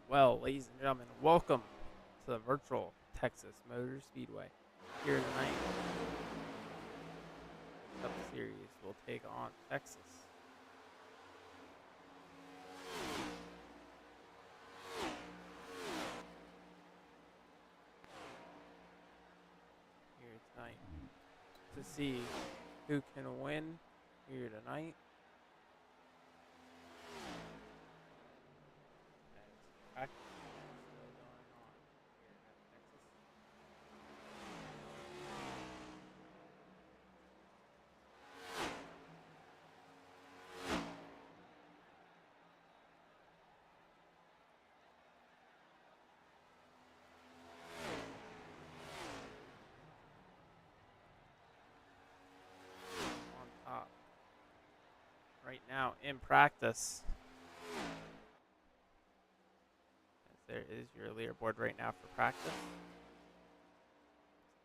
Well, ladies and gentlemen, welcome to the virtual Texas Motor Speedway. Here tonight, Cup Series will take on Texas. Here tonight to see who can win here tonight. As practice is still going on here at Texas. On top right now in practice. As there is your leaderboard right now for practice.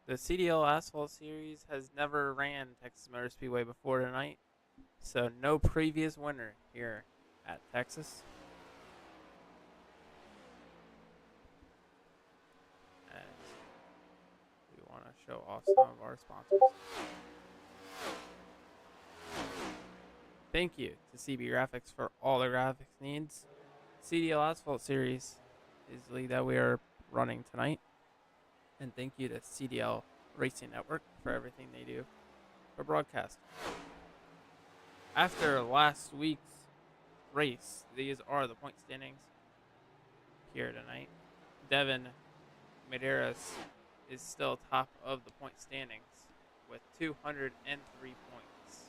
The CDL Asphalt Series has never ran Texas Motor Speedway before tonight, so no previous winner here at Texas. As we want to show off some of our sponsors. Thank you to CB Graphics for all the graphics needs. CDL Asphalt Series is the league that we are running tonight. And thank you to CDL Racing Network for everything they do for broadcast. After last week's race, these are the point standings here tonight. Devin Medeiros is still top of the point standings with 203 points.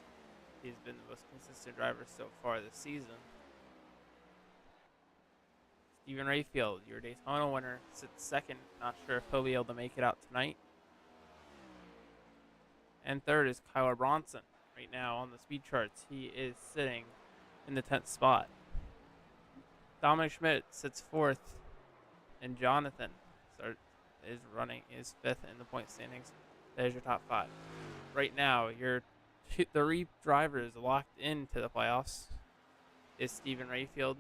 He's been the most consistent driver so far this season. Stephen Rayfield, your Daytona winner, sits second. Not sure if he'll be able to make it out tonight. And third is Kyler Bronson. Right now on the speed charts, he is sitting in the 10th spot. Dominic Schmidt sits fourth, and Jonathan is fifth in the point standings. There's your top five. Right now, your three drivers locked into the playoffs is Stephen Rayfield.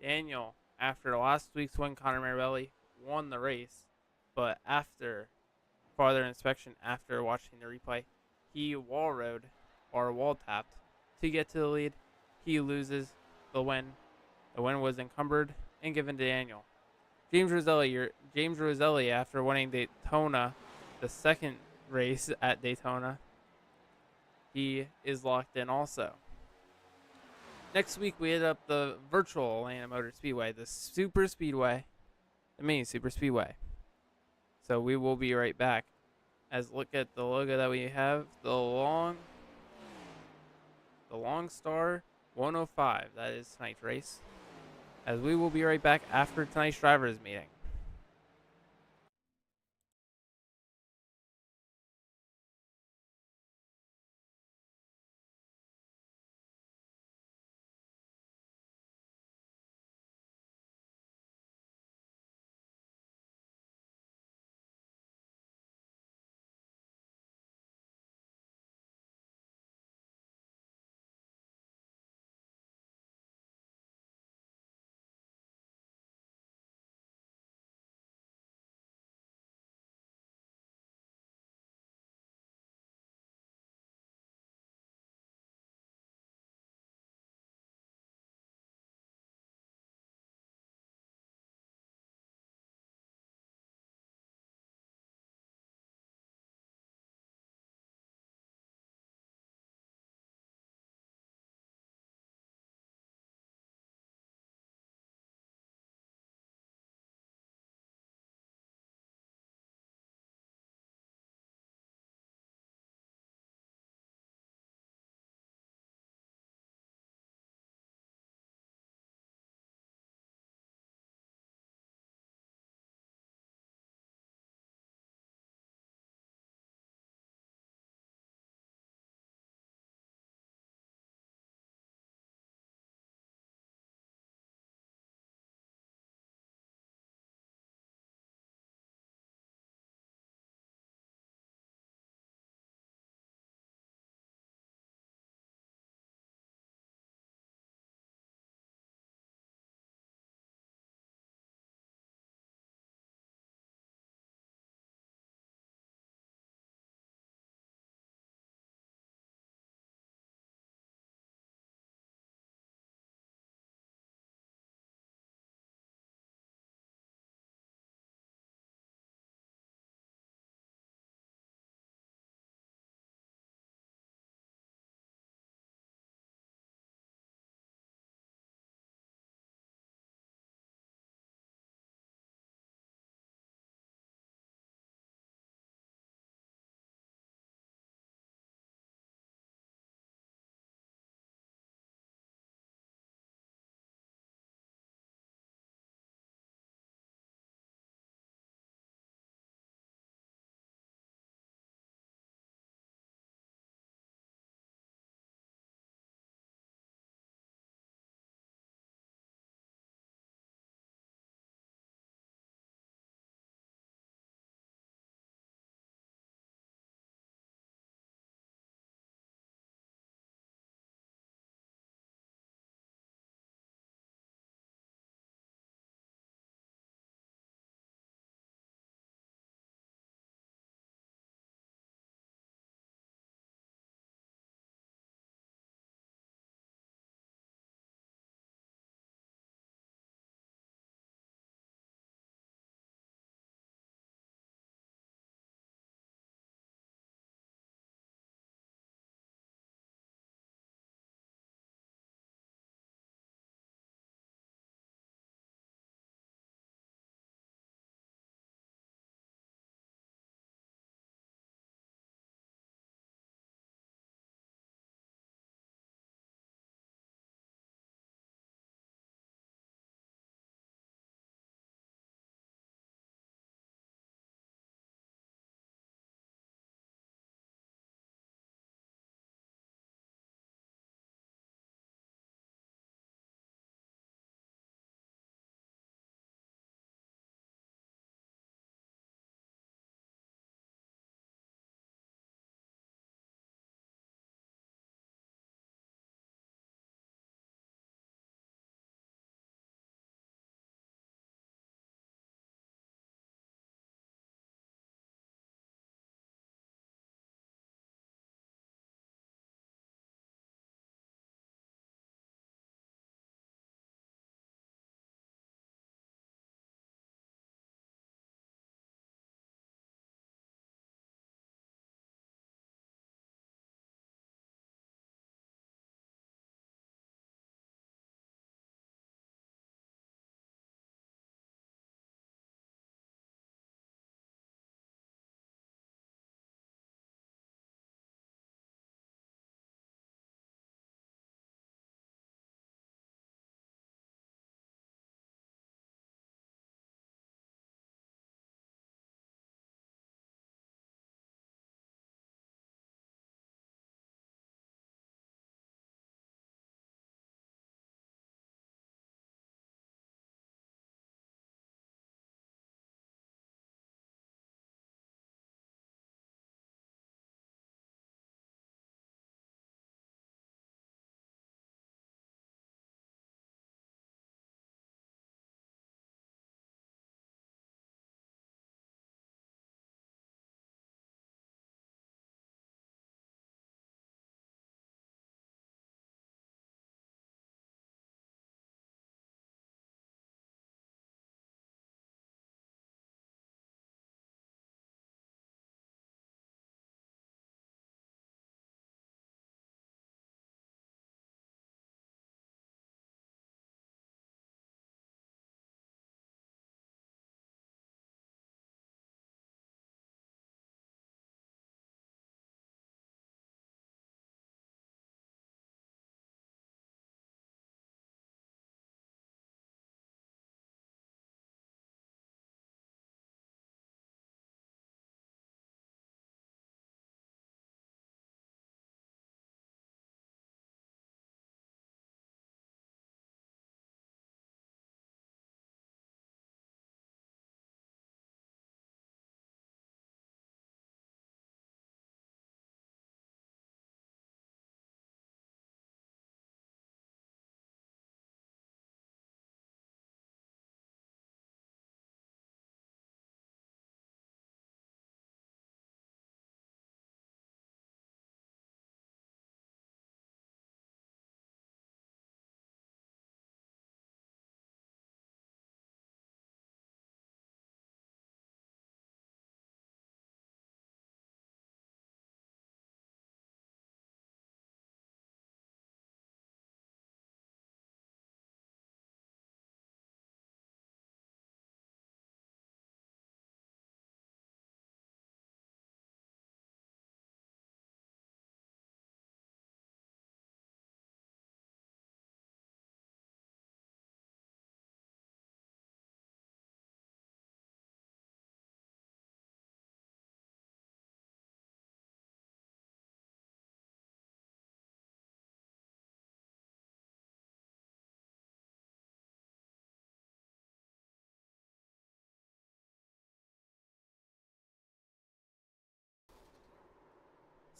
Daniel, after last week's win, Connor Marabelli won the race, but after farther inspection, after watching the replay, he wall tapped to get to the lead. He loses the win. The win was encumbered and given to Daniel. James Roselli, after winning Daytona, the second race at Daytona, he is locked in also. Next week, we hit up the virtual Atlanta Motor Speedway, the mini super speedway. So we will be right back. As look at the logo that we have, the Long Star 105. That is tonight's race. As we will be right back after tonight's drivers meeting.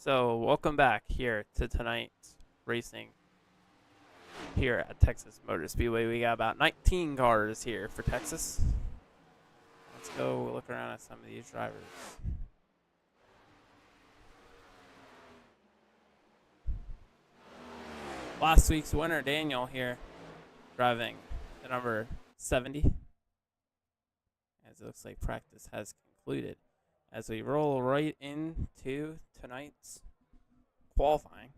So, welcome back here to tonight's racing here at Texas Motor Speedway. We got about 19 cars here for Texas. Let's go look around at some of these drivers. Last week's winner, Daniel, here, driving the number 70. As it looks like practice has concluded. As we roll right into tonight's qualifying.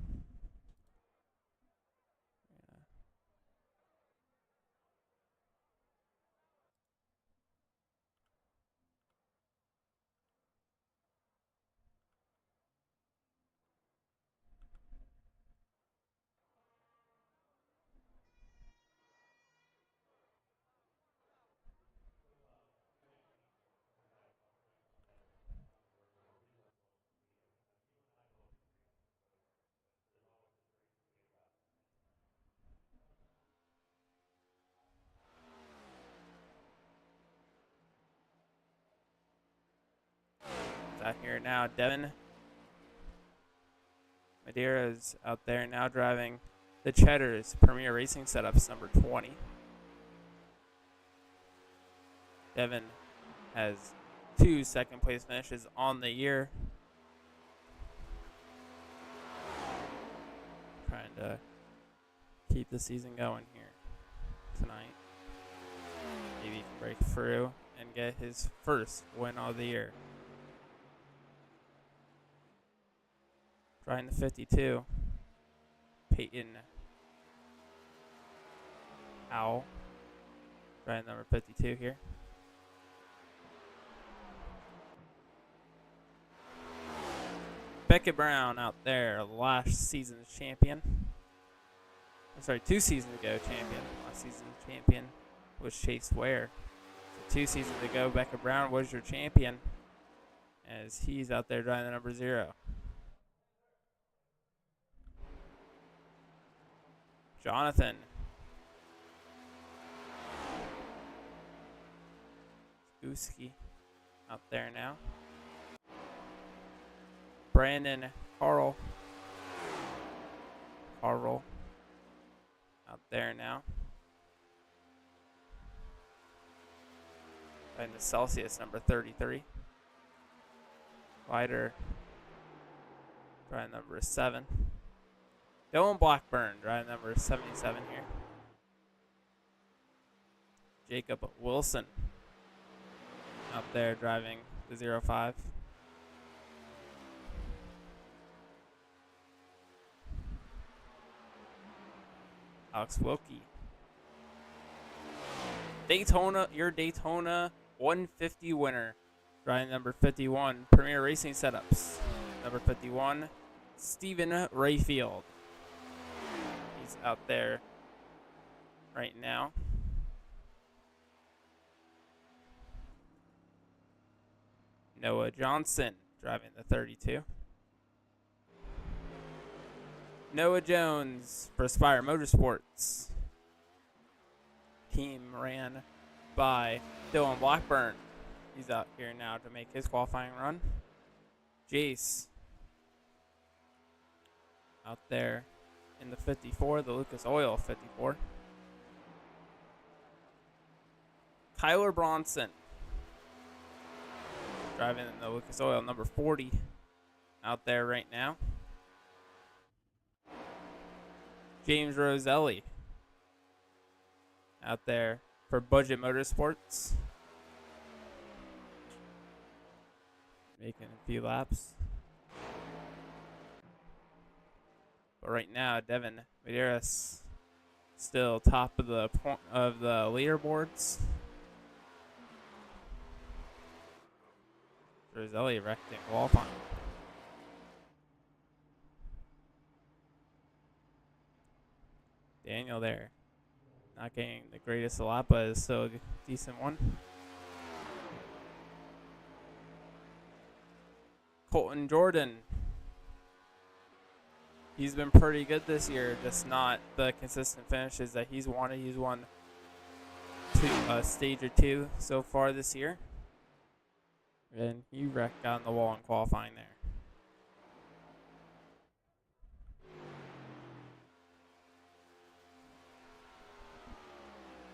Out here now, Devin Madeira's out there now driving the Cheddar's Premier Racing Setups number 20. Devin has 2 second place finishes on the year. Trying to keep the season going here tonight. Maybe he can break through and get his first win of the year. Driving the 52, Peyton Howell, driving number 52 here. Beckett Brown out there, last season's champion. I'm sorry, 2 seasons ago champion. Last season's champion was Chase Ware. So 2 seasons ago, Beckett Brown was your champion, as he's out there driving the number 0. Jonathan Skuski out there now. Brandon Carl out there now. And the Celsius number 33. Wider driving number 7. Dylan Blackburn, driving number 77 here. Jacob Wilson out there driving the 05. Alex Wilkie. Your Daytona 150 winner, driving number 51, Premier Racing Setups. Number 51, Stephen Rayfield. He's out there right now. Noah Johnson driving the 32. Noah Jones for Spire Motorsports. Team ran by Dylan Blackburn. He's out here now to make his qualifying run. Jace out there in the 54, the Lucas Oil 54. Tyler Bronson driving in the Lucas Oil number 40 out there right now. James Roselli out there for Budget Motorsports, making a few laps. But right now, Devin Medeiros still top of the leaderboards. Roselli wrecked in qualifying. Daniel there, not getting the greatest of lap, but is still a decent one. Colton Jordan. He's been pretty good this year, just not the consistent finishes that he's wanted. He's won a stage or 2 so far this year. And he wrecked on the wall in qualifying there.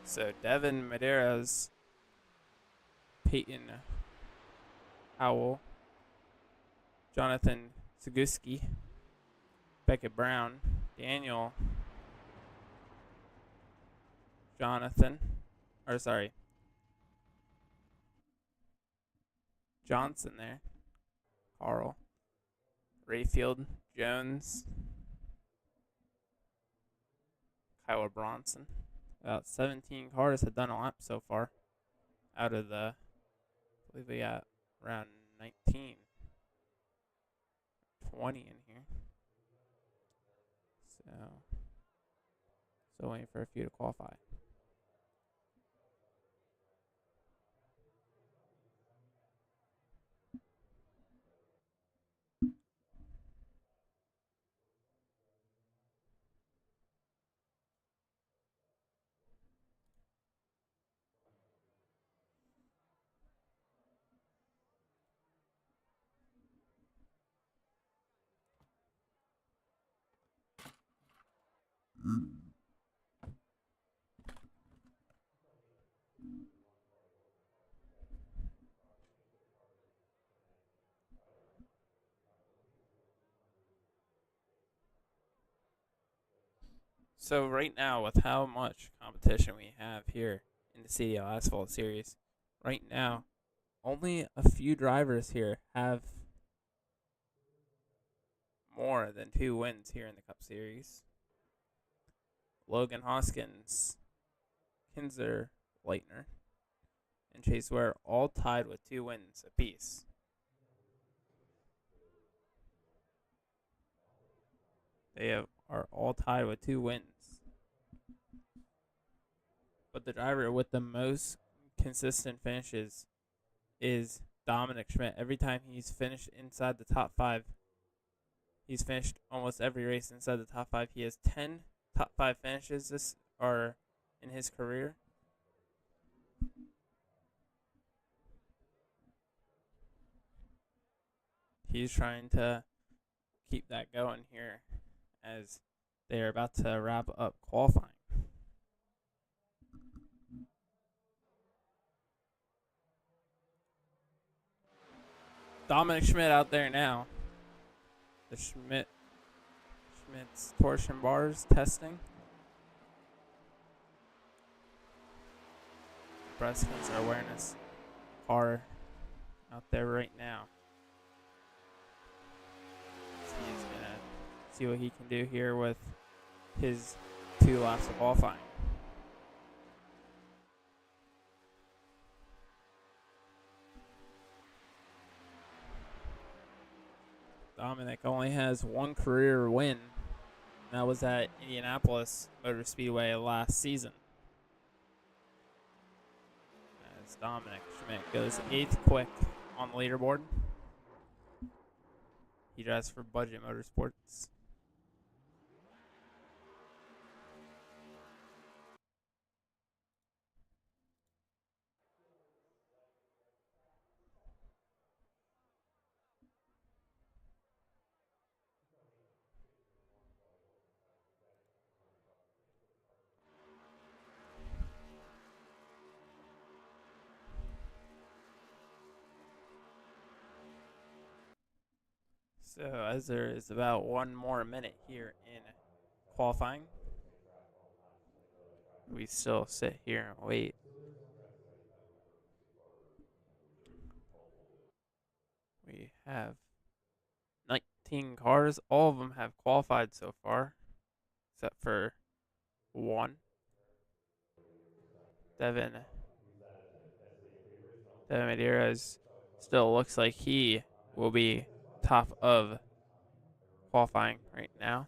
So Devin Medeiros, Peyton Howell, Jonathan Seguski, Beckett Brown, Daniel Jonathan, or sorry, Johnson there, Carl, Rayfield, Jones, Kyler Bronson. About 17 cars have done a lap so far out of the, I believe we got around 19, 20 in here. So waiting for a few to qualify. So right now, with how much competition we have here in the CDL Asphalt Series, right now, only a few drivers here have more than 2 wins here in the Cup Series. Logan Hoskins, Kinzer Leitner, and Chase Ware all tied with 2 wins apiece. Are all tied with 2 wins. But the driver with the most consistent finishes is Dominic Schmidt. Every time he's finished inside the top 5, he's finished almost every race inside the top 5. He has 10 top 5 finishes this are in his career. He's trying to keep that going here as they are about to wrap up qualifying. Dominic Schmidt out there now. The Schmidt's torsion bars testing. Breast cancer awareness car out there right now. So he's gonna see what he can do here with his 2 laps of qualifying. Dominic only has 1 career win. And that was at Indianapolis Motor Speedway last season. As Dominic Schmidt goes 8th quick on the leaderboard. He drives for Budget Motorsports. So as there is about 1 more minute here in qualifying, we still sit here and wait. We have 19 cars. All of them have qualified so far, except for 1. Devin Medeiros still looks like he will be top of qualifying right now.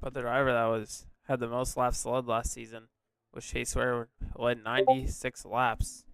But the driver that had the most laps led last season which Chase Ware led 96 laps.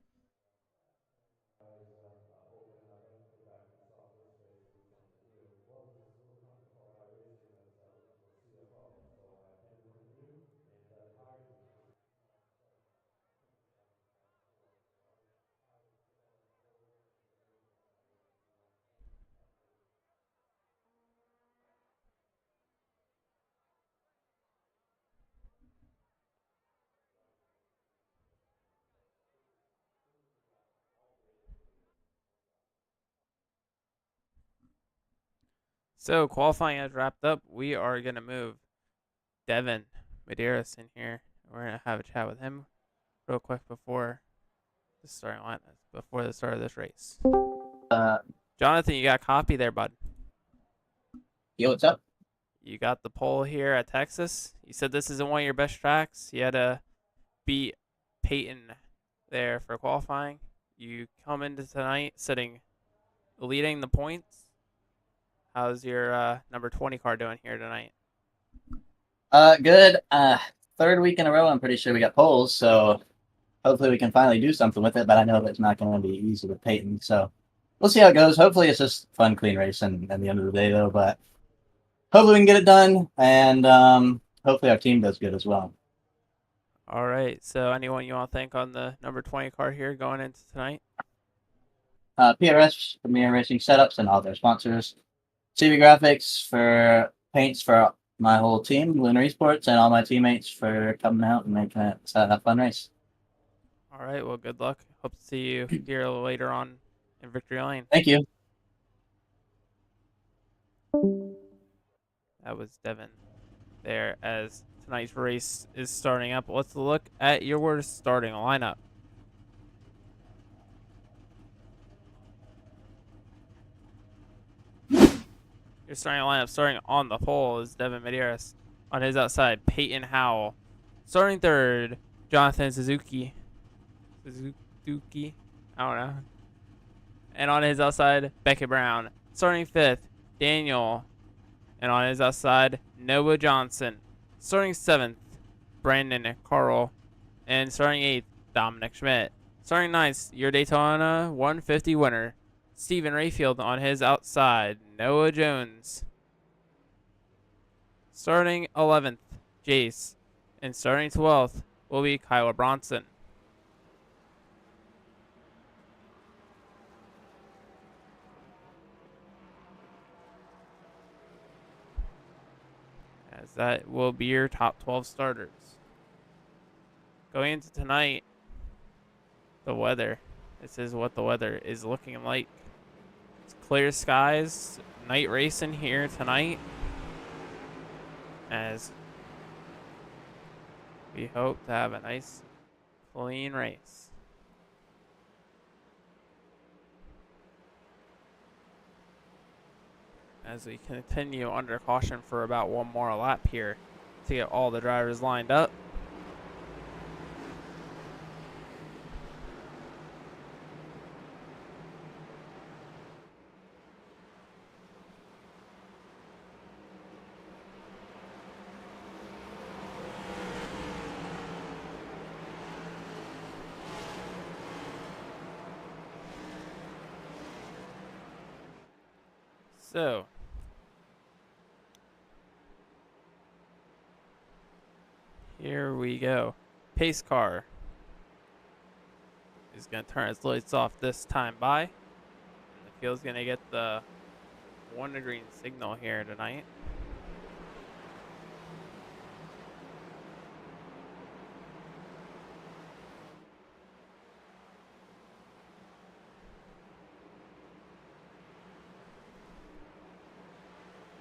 So qualifying has wrapped up. We are going to move Devin Medeiros in here. We're going to have a chat with him real quick before the starting line, before the start of this race. Jonathan, you got a copy there, bud. Yo, what's up? You got the pole here at Texas. You said this isn't one of your best tracks. You had to beat Peyton there for qualifying. You come into tonight leading the points. How's your number 20 car doing here tonight? Good. Third week in a row, I'm pretty sure we got poles, so hopefully we can finally do something with it, but I know that's not going to be easy with Peyton, so we'll see how it goes. Hopefully it's just fun, clean race and at the end of the day, though, but hopefully we can get it done, and hopefully our team does good as well. All right. So anyone you want to thank on the number 20 car here going into tonight? PRS, Premier Racing Setups, and all their sponsors. CV Graphics for paints for my whole team, Lunar Esports, and all my teammates for coming out and making it a fun race. All right. Well, good luck. Hope to see you here later on in Victory Lane. Thank you. That was Devin there as tonight's race is starting up. Let's look at your starting lineup. Your starting lineup starting on the pole is Devin Medeiros. On his outside, Peyton Howell. Starting third, Jonathan Suzuki. I don't know. And on his outside, Beckett Brown. Starting fifth, Daniel. And on his outside, Noah Johnson. Starting seventh, Brandon Carl. And starting eighth, Dominic Schmidt. Starting ninth, your Daytona 150 winner, Stephen Rayfield. On his outside, Noah Jones. Starting 11th, Jace. And starting 12th will be Kyla Bronson. As that will be your top 12 starters. Going into tonight, the weather. This is what the weather is looking like. It's clear skies, night racing here tonight. As we hope to have a nice, clean race. As we continue under caution for about one more lap here to get all the drivers lined up. So, here we go. Pace car is going to turn its lights off this time by. And the field's going to get the one green signal here tonight.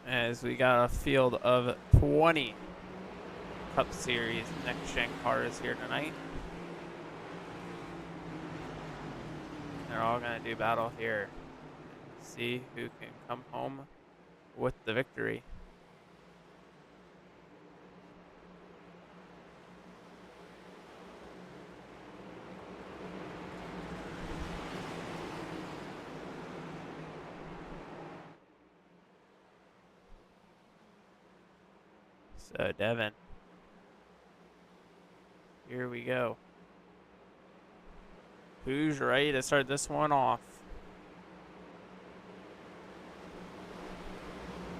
As we got a field of 20 Cup Series next gen cars here tonight. They're all going to do battle here. See who can come home with the victory. So Devin, here we go. Who's ready to start this one off?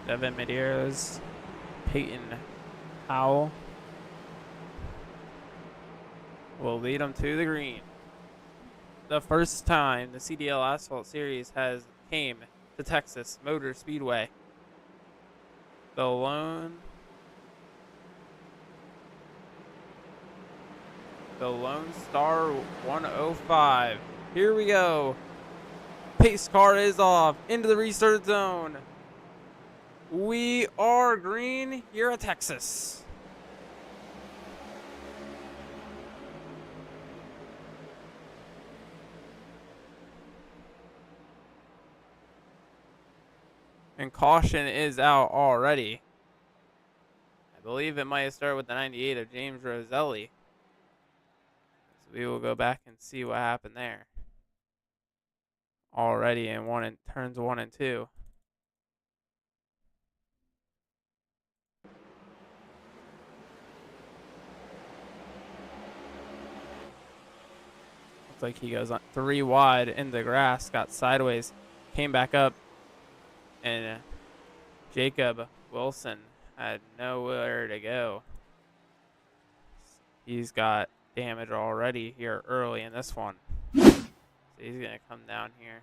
Devin Medeiros, Peyton Howell will lead them to the green. The first time the CDL Asphalt Series has came to Texas Motor Speedway. The Lone Star 105. Here we go. Pace car is off into the restart zone. We are green here at Texas. And caution is out already. I believe it might have started with the 98 of James Roselli. So we will go back and see what happened there. Already in turns 1 and 2. Looks like he goes on 3 wide in the grass, got sideways, came back up, and Jacob Wilson had nowhere to go. He's got damage already here early in this one. So he's going to come down here.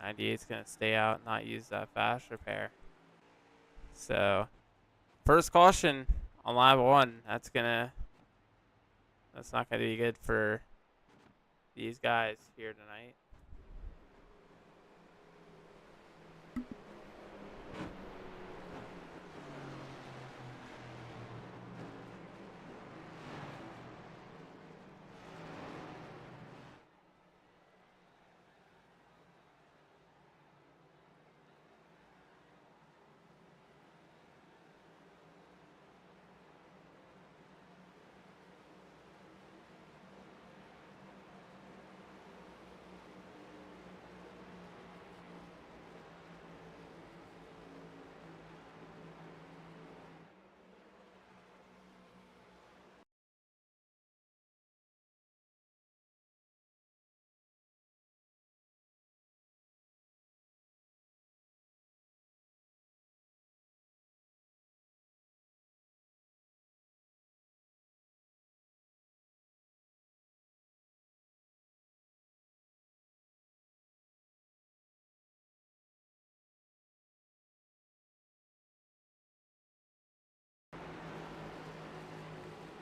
98's going to stay out and not use that fast repair. So, first caution on lap 1. That's not going to be good for these guys here tonight.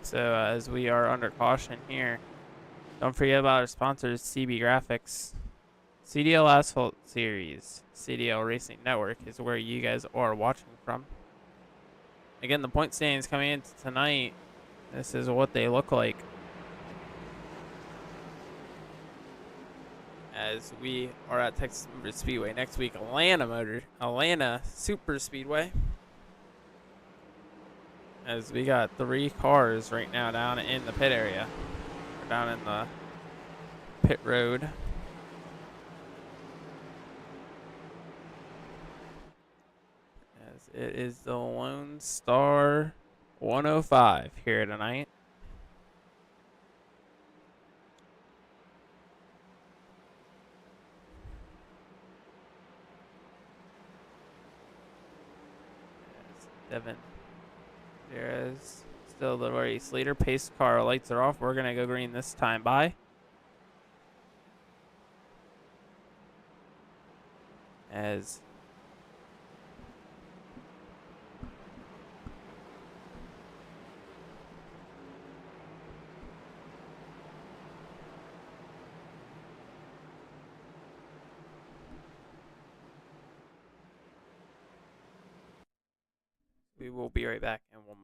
So as we are under caution here, don't forget about our sponsors, CB Graphics. CDL Asphalt Series, CDL Racing Network is where you guys are watching from. Again, the point standings coming into tonight, this is what they look like. As we are at Texas Motor Speedway. Next week, Atlanta Super Speedway. As we got 3 cars right now down in the pit area. Or down in the pit road. As it is the Lone Star 105 here tonight. Devin. There's still the race leader. Pace car lights are off. We're going to go green this time. Bye. As we will be right back in 1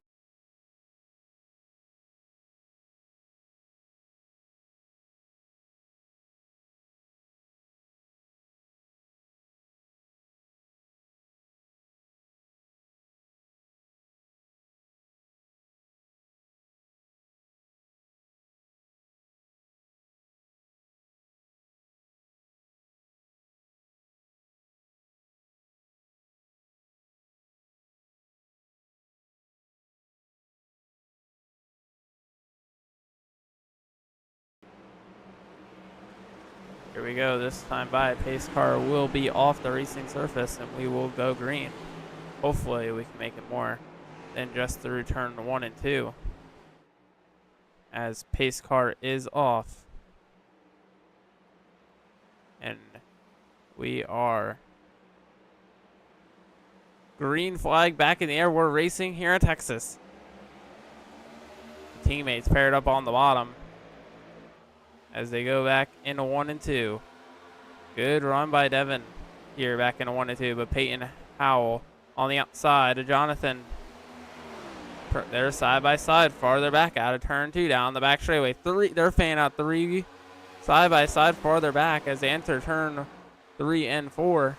Here we go. This time by, pace car will be off the racing surface and we will go green. Hopefully we can make it more than just the return to 1 and 2. As pace car is off. And we are green flag back in the air. We're racing here in Texas. Teammates paired up on the bottom as they go back into 1 and 2. Good run by Devin here back into 1 and 2, but Peyton Howell on the outside of Jonathan. They're side by side, farther back out of turn 2 down the back straightaway. They're fanning out 3 side by side farther back as they enter turn 3 and 4.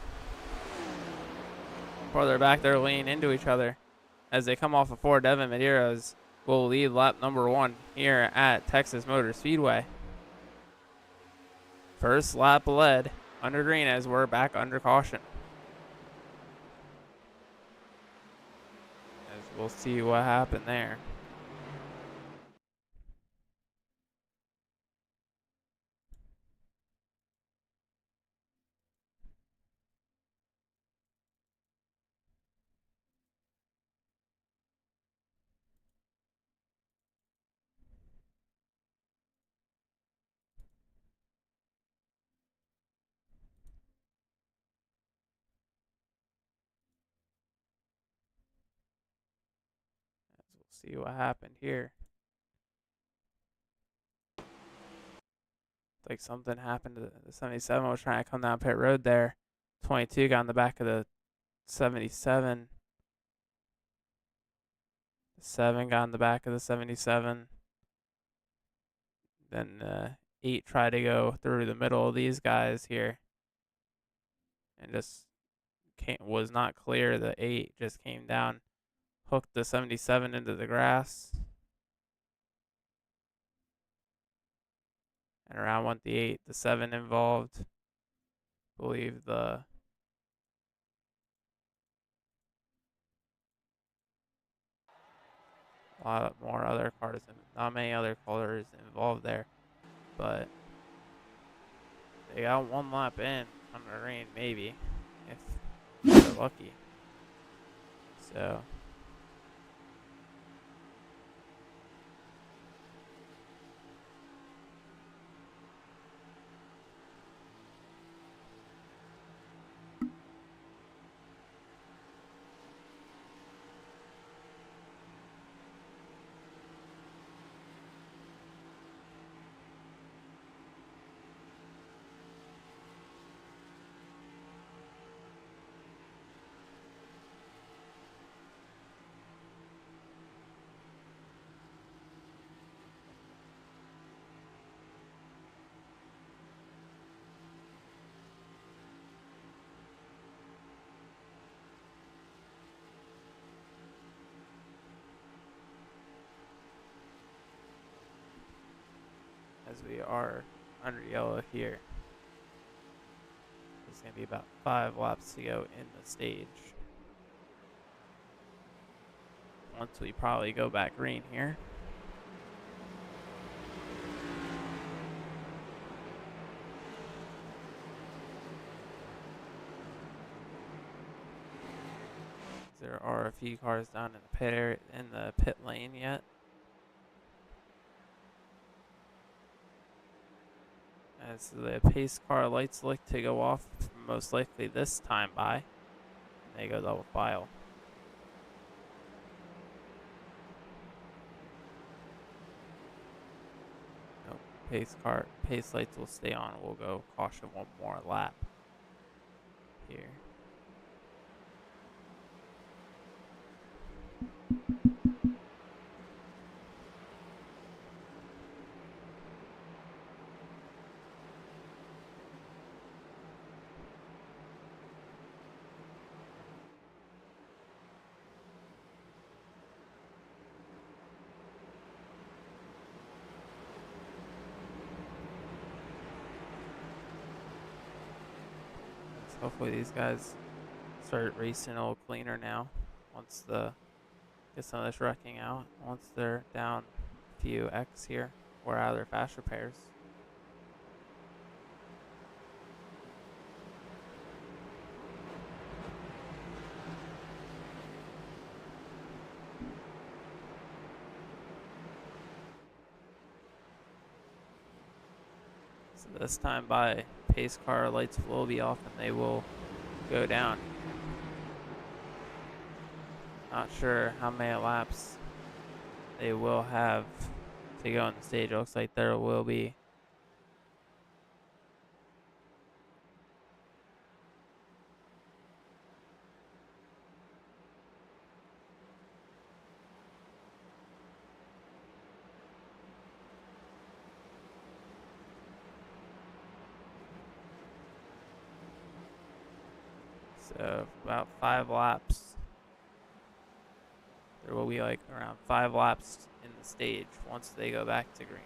Farther back, they're leaning into each other as they come off of 4. Devin Medeiros will lead lap number 1 here at Texas Motor Speedway. First lap led under green as we're back under caution. As we'll see what happened there. See what happened here. Like something happened to the 77 was trying to come down pit road there. 22 got on the back of the 77. 7 got on the back of the 77. Then 8 tried to go through the middle of these guys here. And just was not clear. The 8 just came down, hooked the 77 into the grass. And around went the 8, the 7 involved. I believe a lot more other cars, not many other cars involved there. But they got 1 lap in on the rain, maybe, if they're lucky. So as we are under yellow here, it's going to be about 5 laps to go in the stage. Once we probably go back green here. There are a few cars down in the pit area, in the pit lane yet. As the pace car lights look to go off, most likely this time by, and they go double file. Nope, pace lights will stay on. We'll go caution 1 more lap here. Hopefully these guys start racing a little cleaner now. Once get some of this wrecking out. Once they're down a few X here or out of their fast repairs. So this time by, pace car lights will be off and they will go down. Not sure how many laps they will have to go on the stage. It looks like there will be. So about 5 laps. There will be like around 5 laps in the stage once they go back to green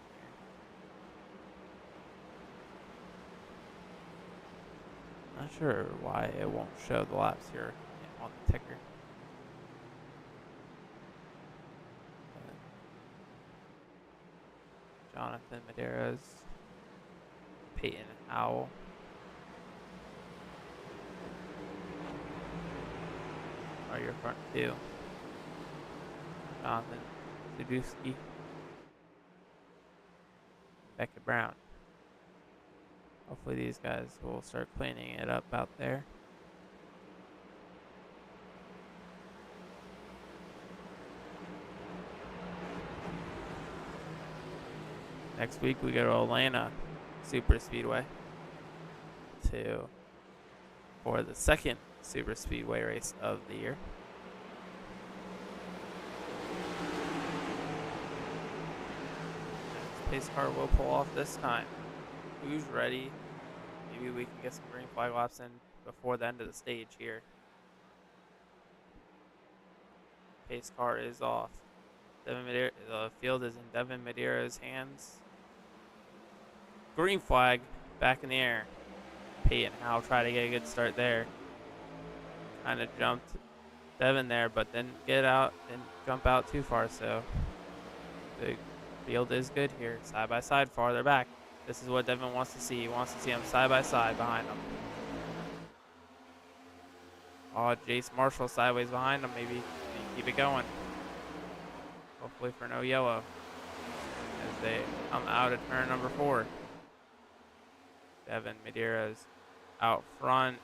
here. Not sure why it won't show the laps here on the ticker. Jonathan Medeiros, Peyton Howell. Are your front two. Jonathan Sadowski, Becca Brown. Hopefully these guys will start cleaning it up out there. Next week we go to Atlanta Super Speedway for the second Super Speedway race of the year. Pace car will pull off this time. Who's ready? Maybe we can get some green flag laps in before the end of the stage here. Pace car is off. The field is in Devin Medeiros' hands. Green flag back in the air. Peyton Howell tried to get a good start there. Kind of jumped Devin there, but didn't jump out too far, so the field is good here. Side by side, farther back. This is what Devin wants to see. He wants to see them side by side behind him. Oh, Jace Marshall sideways behind him. Maybe keep it going. Hopefully for no yellow as they come out of turn number 4. Devin Medeiros out front.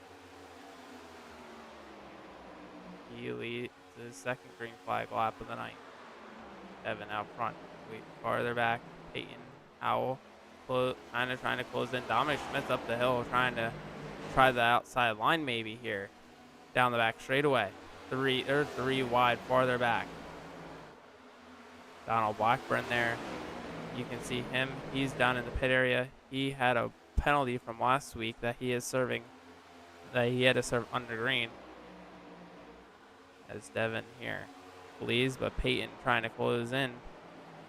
He leads the second green flag lap of the night. Devin out front. Farther back, Peyton Howell kind of trying to close in. Dominic Schmidt up the hill trying to try the outside line maybe here. Down the back straightaway. Three wide farther back. Donald Blackburn there. You can see him. He's down in the pit area. He had a penalty from last week that he is serving. That he had to serve under green. As Devin here leads, but Peyton trying to close in.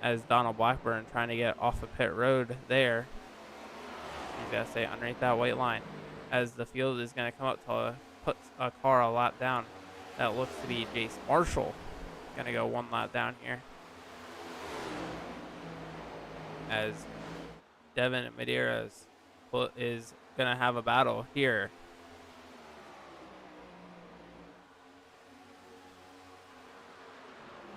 As Donald Blackburn trying to get off of pit road there. He's got to stay underneath that white line. As the field is going to come up to put a car a lap down. That looks to be Jace Marshall. Going to go one lap down here. As Devin Medeiros is going to have a battle here.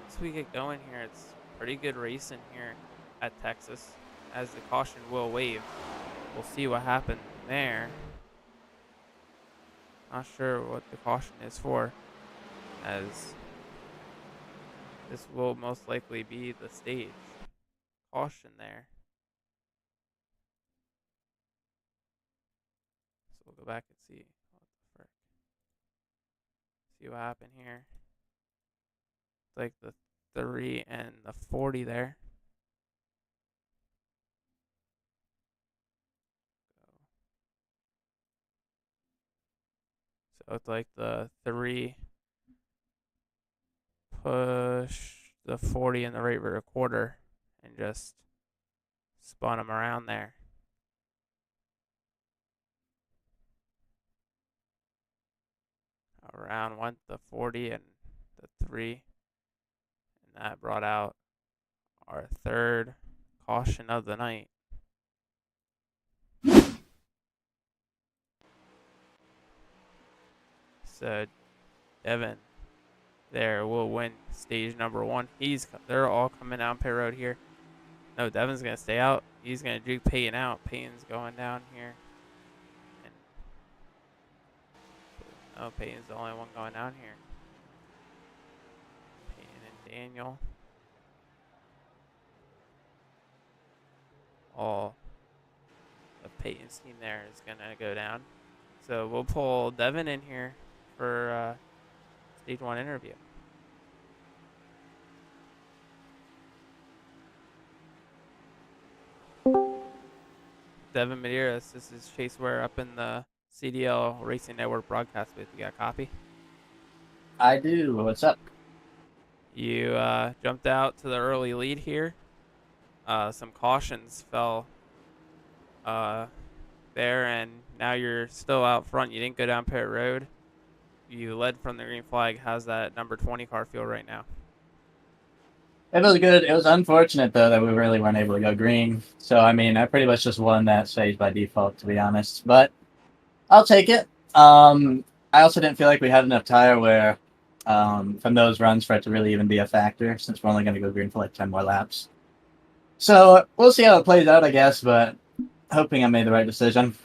Once we get going here, it's pretty good racing here at Texas, as the caution will wave. We'll see what happens there. Not sure what the caution is for, as this will most likely be the stage. Caution there. So we'll go back and see what the frick. See what happened here. It's like the 3 and the 40 there. So it's like the 3 push the 40 in the right rear quarter and just spun them around there. Around went the 40 and the 3. And that brought out our third caution of the night. So Devin there will win stage number 1. They're all coming down pit road here. No, Devin's going to stay out. He's going to juke Peyton out. Peyton's going down here. And oh, Peyton's the only one going down here. Peyton and Daniel. All of Peyton's team there is going to go down. So we'll pull Devin in here for stage 1 interview. Devin Medeiros, this is Chase Ware up in the CDL Racing Network broadcast booth. You got a copy? I do. What's up? You jumped out to the early lead here. Some cautions fell there, and now you're still out front. You didn't go down pit road. You led from the green flag. How's that number 20 car feel right now? It was good. It was unfortunate though that we really weren't able to go green. So I mean, I pretty much just won that stage by default, to be honest. But I'll take it. I also didn't feel like we had enough tire wear from those runs for it to really even be a factor, since we're only going to go green for like 10 more laps. So we'll see how it plays out, I guess. But hoping I made the right decision.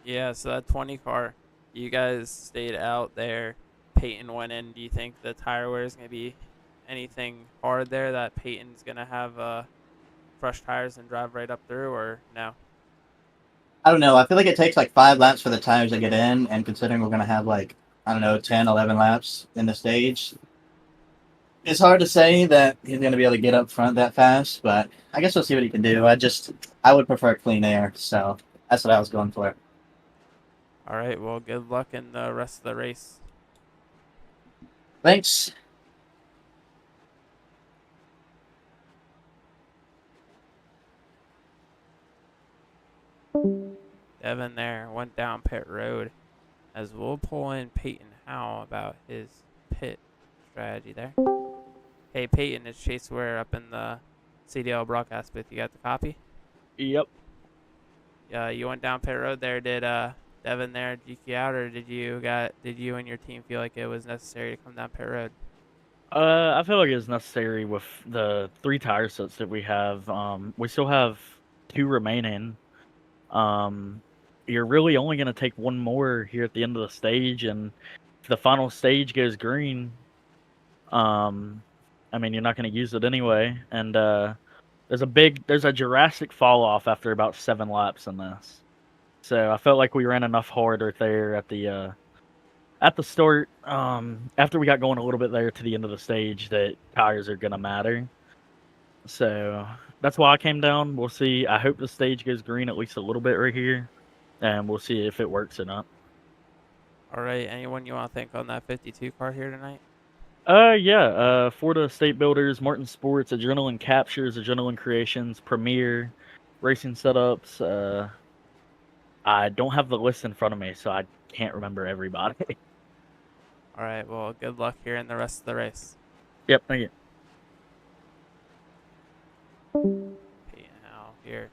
Yeah. So that 20 car, you guys stayed out there. Peyton went in. Do you think the tire wear is going to be anything hard there that Peyton's going to have fresh tires and drive right up through, or no? I don't know. I feel like it takes like 5 laps for the tires to get in, and considering we're going to have like, I don't know, 10, 11 laps in the stage, it's hard to say that he's going to be able to get up front that fast, but I guess we'll see what he can do. I would prefer clean air, so that's what I was going for. All right. Well, good luck in the rest of the race. Thanks. Devin there went down pit road, as we'll pull in Peyton Howe about his pit strategy there. Hey, Peyton, it's Chase Ware up in the CDL broadcast booth. You got the copy? Yep. Yeah, you went down pit road there. Did Devin there juke you out, or did you and your team feel like it was necessary to come down pit road? I feel like it's necessary with the 3 tire sets that we have. We still have 2 remaining. You're really only going to take 1 more here at the end of the stage, and if the final stage goes green, I mean, you're not going to use it anyway. And there's a Jurassic fall off after about 7 laps in this. So I felt like we ran enough harder there at the start, after we got going a little bit there to the end of the stage, that tires are gonna matter. So that's why I came down. We'll see. I hope the stage goes green at least a little bit right here, and we'll see if it works or not. All right. Anyone you want to thank on that 52 car here tonight? Yeah. Florida State Builders, Martin Sports, Adrenaline Captures, Adrenaline Creations, Premier, Racing Setups. I don't have the list in front of me, so I can't remember everybody. All right. Well, good luck here in the rest of the race. Yep. Thank you. Peyton Howe here,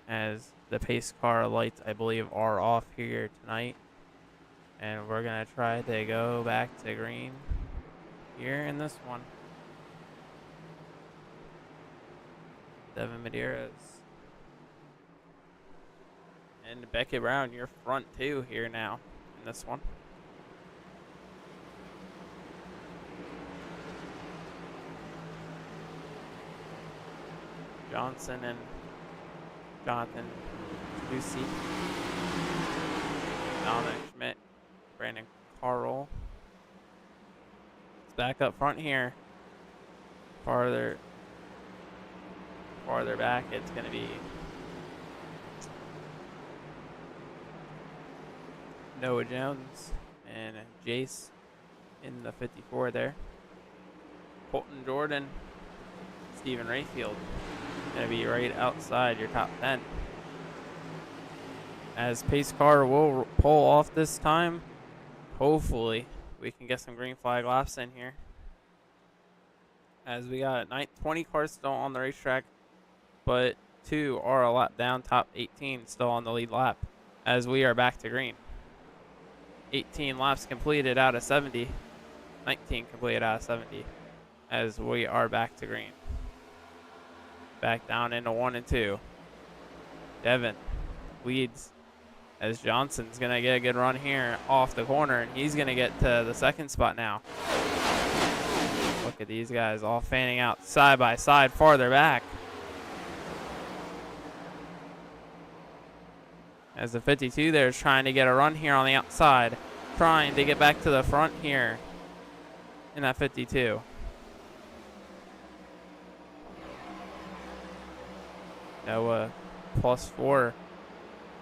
as the pace car lights, I believe, are off here tonight. And we're going to try to go back to green here in this one. Devin Medeiros. And Beckett Brown, you're front two here now in this one. Johnson and Jonathan Lucy. Dominic Schmidt. Brandon Carl. It's back up front here. Farther back, it's going to be Noah Jones and Jace in the 54 there. Colton Jordan, Stephen Rayfield, going to be right outside your top 10. As pace car will pull off this time, hopefully we can get some green flag laps in here. As we got 20 cars still on the racetrack, but 2 are a lap down, top 18 still on the lead lap, as we are back to green. 18 laps completed out of 70, 19 completed out of 70, as we are back to green. back down into 1 and 2. Devin leads as Johnson's going to get a good run here off the corner, and he's going to get to the second spot now. Look at these guys all fanning out side by side farther back. As the 52 there is trying to get a run here on the outside, trying to get back to the front here in that 52. Noah +4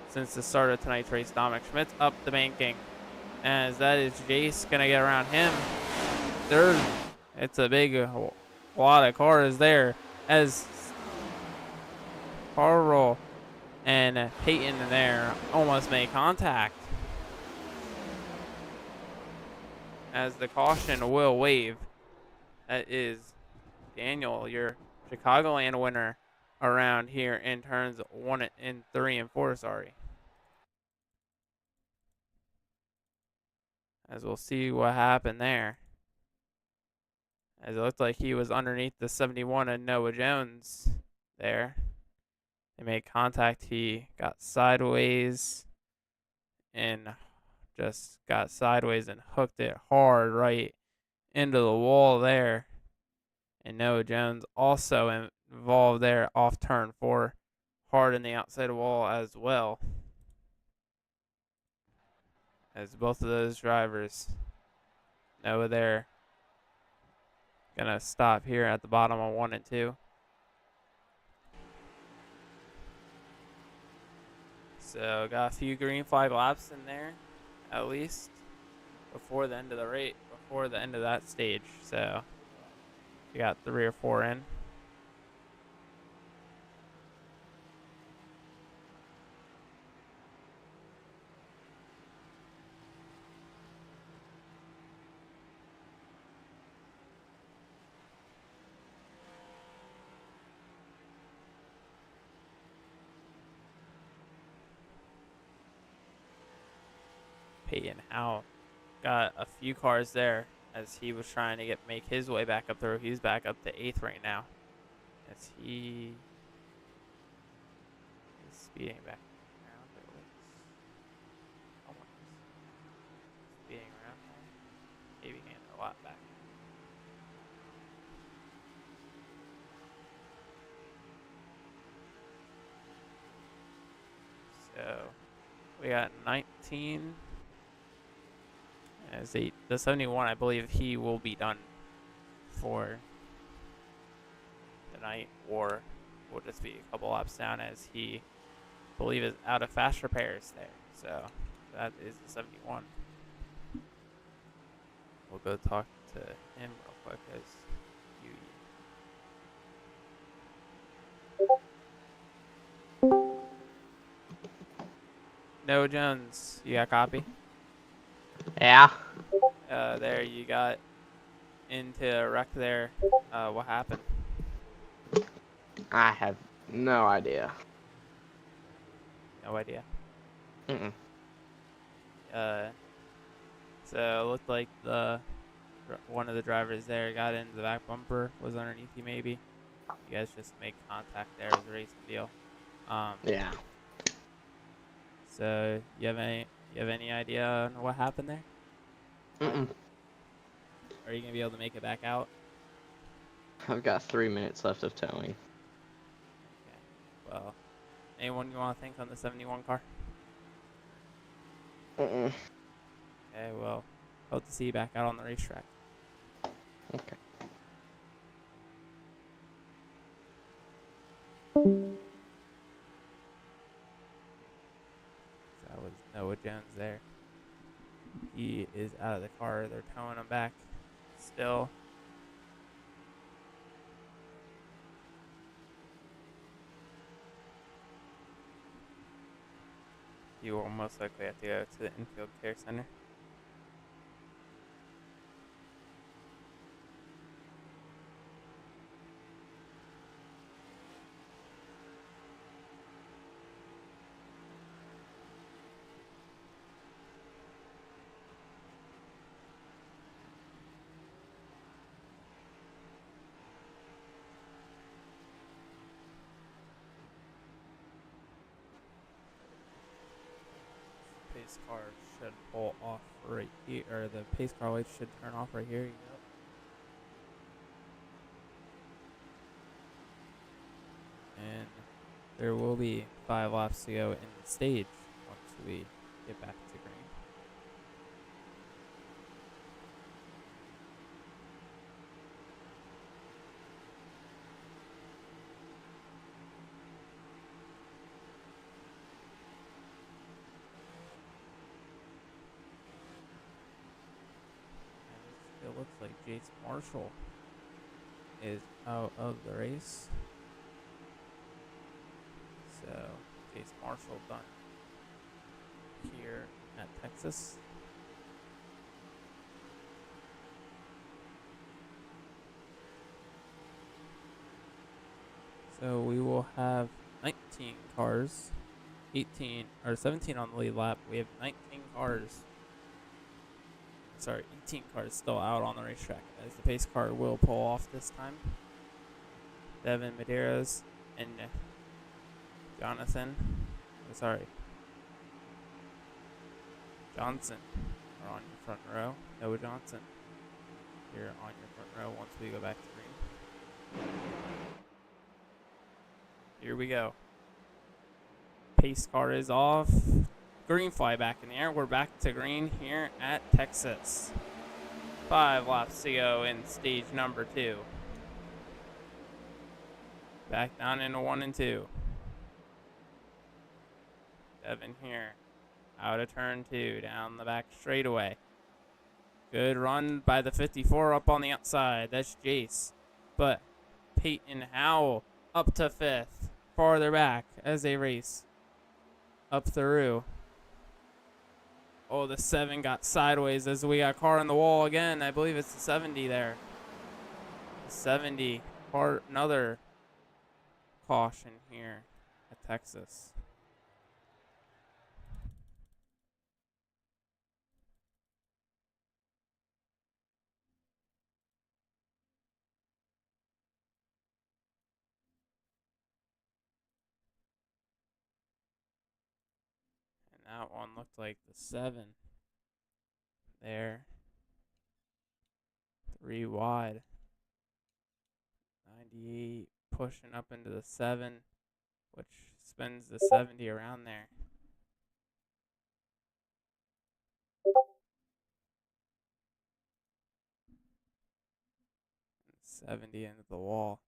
since the start of tonight's race. Dominic Schmidt's up the banking, as that is Jace going to get around him. It's a big lot of cars there, as Carl and Peyton there almost made contact, as the caution will wave. That is Daniel, your Chicagoland winner around here in turns 1 and 3 and 4, sorry. As we'll see what happened there. As it looked like he was underneath the 71 and Noah Jones there. They made contact. He got sideways and just got sideways and hooked it hard right into the wall there. And Noah Jones also involved there off turn 4, hard in the outside wall as well. As both of those drivers, Noah there, gonna stop here at the bottom of 1 and 2. So got a few green flag laps in there, at least, before the end of the rate, before the end of that stage. So we got 3 or 4 in. Peyton Howe got a few cars there as he was trying to make his way back up through. He's back up to 8th right now, as he is speeding back around. Almost speeding around, maybe getting a lot back. So we got 19. As the 71, I believe he will be done for the night, or will just be a couple laps down, as he, I believe, is out of fast repairs there. So that is the 71. We'll go talk to him real quick, as you. Noah Jones, you got a copy? Yeah. There you got into a wreck there. What happened? I have no idea. No idea. Mm-mm. So it looked like one of the drivers there got into the back bumper, was underneath you maybe. You guys just make contact there as a racing deal. Yeah. So you have any idea on what happened there? Mm-mm. Are you gonna be able to make it back out? I've got 3 minutes left of towing. Okay. Well, anyone you want to think on the 71 car? Mm-mm. Okay. Well, hope to see you back out on the racetrack. Okay. That was Noah Jones there. He is out of the car. They're towing him back still. You will most likely have to go to the infield care center. pace car should pull off right here, or the pace car lights should turn off right here. Yep. And there will be 5 laps to go in the stage once we get back to green. And it looks like Jace Marshall is out of the race. So, Jace Marshall done here at Texas. So we will have 19 cars, 18 or 17 on the lead lap. We have 19 cars. Sorry, 18 cars still out on the racetrack as the pace car will pull off this time. Devin Medeiros and Johnson Johnson are on your front row. Noah Johnson, you're on your front row once we go back to green. Here we go. Pace car is off. Green flag back in the air. We're back to green here at Texas. 5 laps to go in stage number 2. Back down into 1 and 2. Devin here. Out of turn 2. Down the back straightaway. Good run by the 54 up on the outside. That's Jace. But Peyton Howell up to 5th. Farther back as they race up through. Oh, the 7 got sideways as we got a car on the wall again. I believe it's the 70 there. The 70. Another caution here at Texas. And that one looked like the 7 there. 3 wide. 98 pushing up into the 7, which spins the 70 around there. 70 into the wall.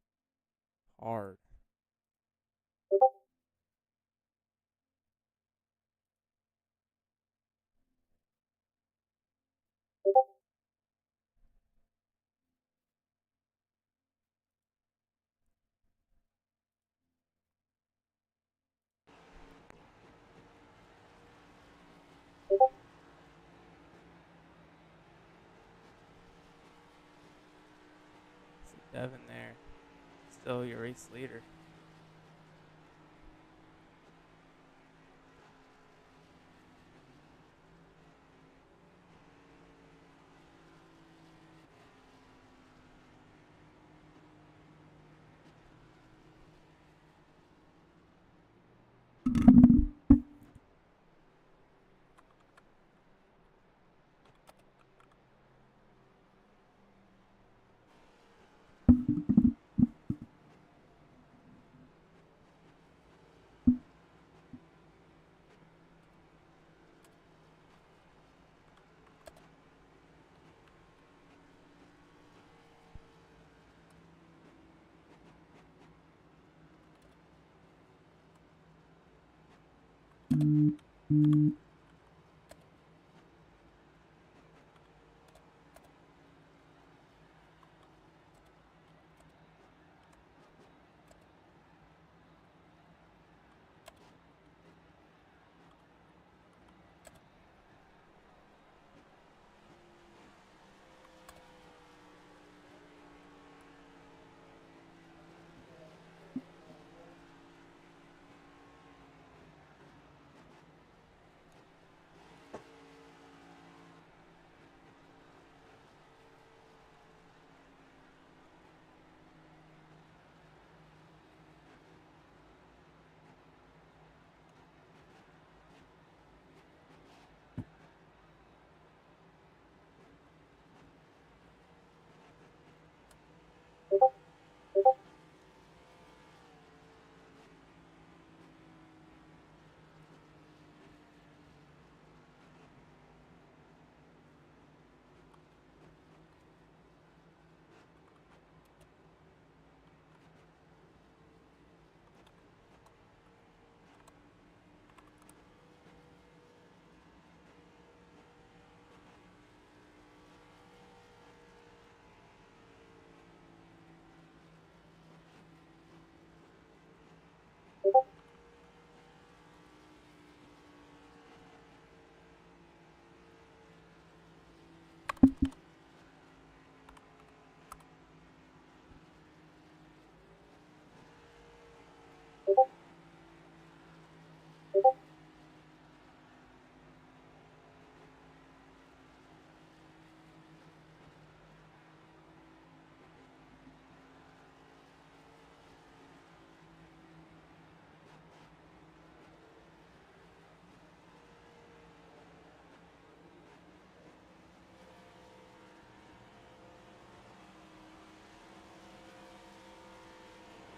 Hard. See Devin there. Still your race leader.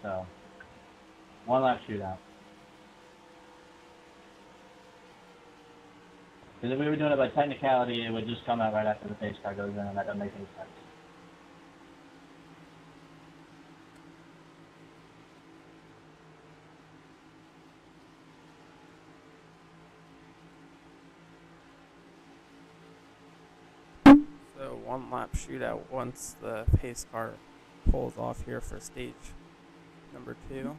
So, one lap shootout. Because if we were doing it by technicality, it would just come out right after the pace car goes in, and that doesn't make any sense. So 1 lap shootout once the pace car pulls off here for stage number 2.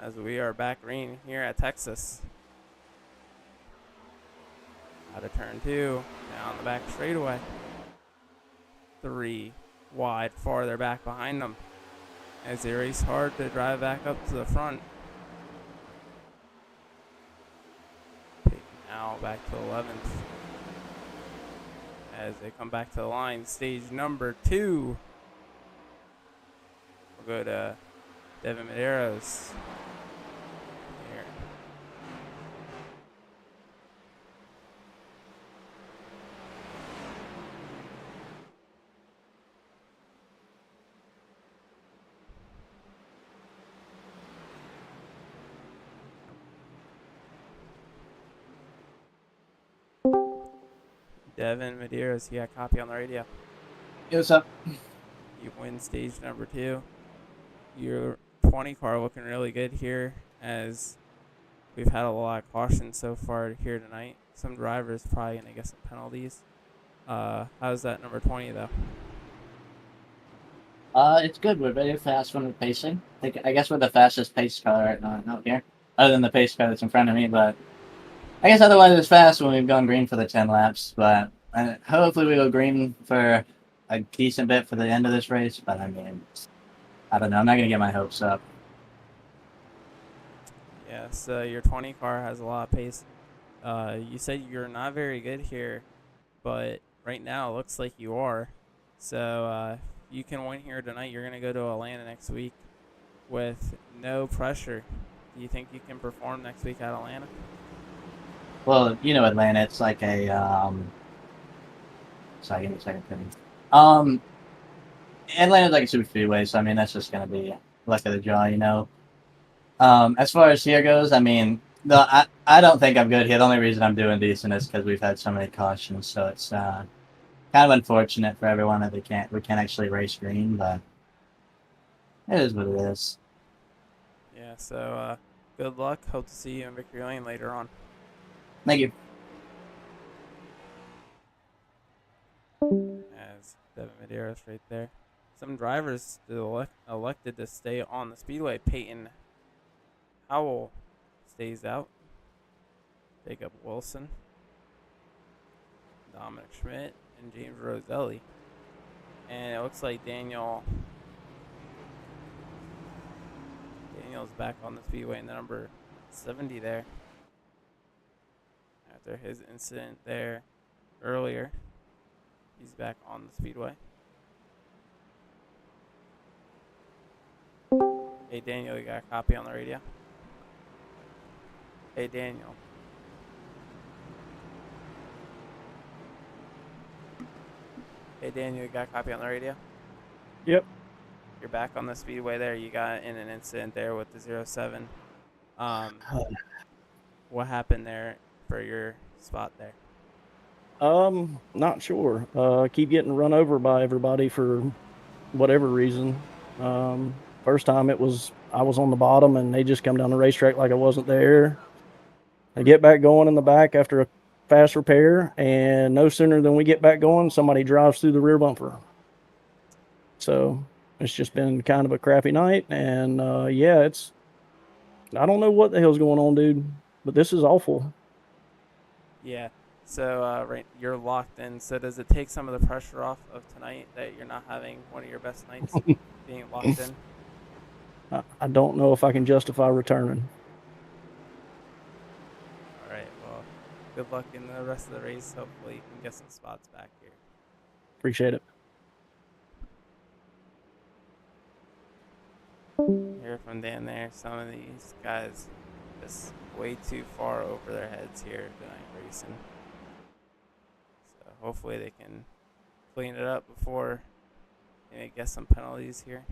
As we are back green here at Texas. Out of turn 2, down the back straightaway. 3 wide, farther back behind them. As they race hard to drive back up to the front. Now back to 11th. As they come back to the line, stage number 2. We'll go to Devin Medeiros. Here. Devin Medeiros, you got a copy on the radio. Hey, what's up? You win stage number 2. Your 20 car looking really good here, as we've had a lot of caution so far here tonight. Some drivers probably going to get some penalties. How's that number 20 though? It's good. We're very fast when we're pacing. I guess we're the fastest pace car right now out here, other than the pace car that's in front of me. But I guess otherwise it's fast when we've gone green for the 10 laps. But hopefully we go green for a decent bit for the end of this race. But I mean, I don't know. I'm not gonna get my hopes up. Yeah, so your 20 car has a lot of pace. You said you're not very good here, but right now it looks like you are. So you can win here tonight. You're going to go to Atlanta next week with no pressure. Do you think you can perform next week at Atlanta? Well, you know, Atlanta. It's like a sorry, give me a second. Atlanta's like a super speedway, so I mean that's just gonna be luck of the draw, you know. As far as here goes, I mean, I don't think I'm good here. The only reason I'm doing decent is because we've had so many cautions, so it's kind of unfortunate for everyone that we can't actually race green, but it is what it is. Yeah, so good luck. Hope to see you in victory lane later on. Thank you. As Devin Medeiros right there. Some drivers elected to stay on the speedway. Peyton Howell stays out. Jacob Wilson, Dominic Schmidt, and James Roselli. And it looks like Daniel's back on the speedway in the number 70 there. After his incident there earlier, he's back on the speedway. Hey Daniel, you got a copy on the radio? Hey Daniel. Hey Daniel, you got a copy on the radio? Yep. You're back on the speedway there. You got in an incident there with the 07. What happened there for your spot there? Not sure. Keep getting run over by everybody for whatever reason. First time I was on the bottom, and they just come down the racetrack like I wasn't there. I get back going in the back after a fast repair, and no sooner than we get back going, somebody drives through the rear bumper. So it's just been kind of a crappy night, and yeah, I don't know what the hell's going on, dude, but this is awful. Yeah. So right, you're locked in. So does it take some of the pressure off of tonight that you're not having one of your best nights being locked in? I don't know if I can justify returning. All right. Well, good luck in the rest of the race. Hopefully, you can get some spots back here. Appreciate it. Hear from Dan there. Some of these guys just way too far over their heads here doing racing. So hopefully they can clean it up before they get some penalties here.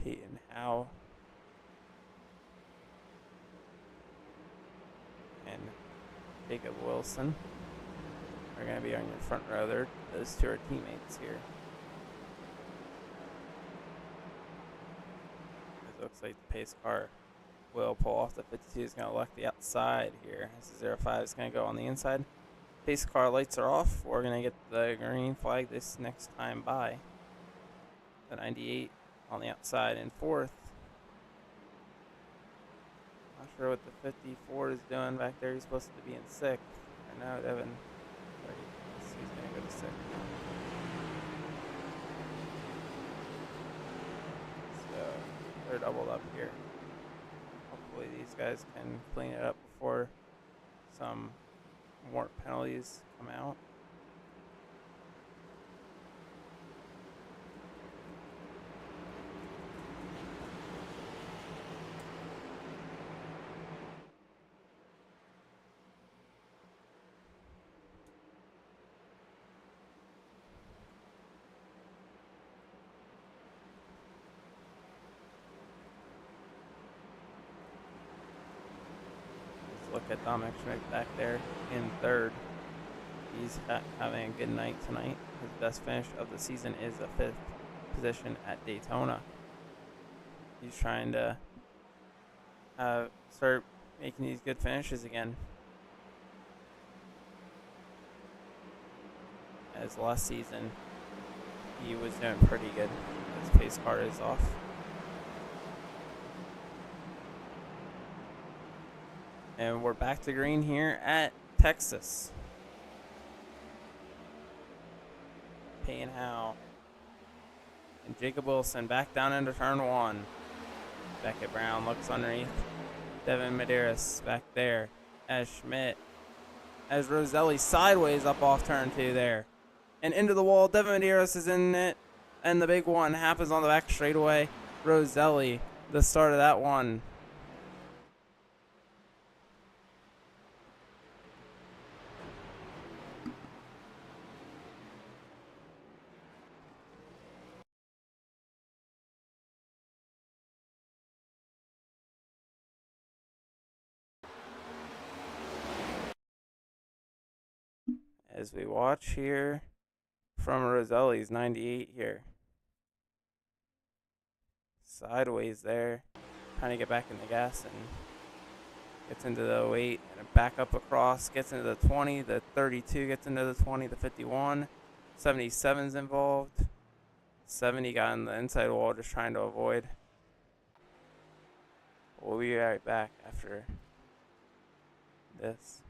Peyton Howe and Jacob Wilson are going to be on your front row there. Those two are teammates here. It looks like the pace car will pull off. The 52 is going to elect the outside here. This is 05 is going to go on the inside. Pace car lights are off. We're going to get the green flag this next time by. The 98 on the outside in fourth. Not sure what the 54 is doing back there. He's supposed to be in sixth. I know Devin. He's going to go to sixth. So they're doubled up here. Hopefully these guys can clean it up before some more penalties come out. Look at Dominic Schmidt back there in third. He's having a good night tonight. His best finish of the season is a fifth position at Daytona. He's trying to start making these good finishes again. As last season, he was doing pretty good. His pace car is off. And we're back to green here at Texas. Payne Howe and Jacob Wilson back down into turn one. Beckett Brown looks underneath. Devin Medeiros back there as Schmidt. As Roselli sideways up off turn two there. And into the wall. Devin Medeiros is in it. And the big one happens on the back straightaway. Roselli, the start of that one. As we watch here from Roselli's 98 here. Sideways there. Trying to get back in the gas and gets into the 08 and back up across. Gets into the 20. The 32 gets into the 20. The 51. 77's involved. 70 got on the inside wall just trying to avoid. We'll be right back after this.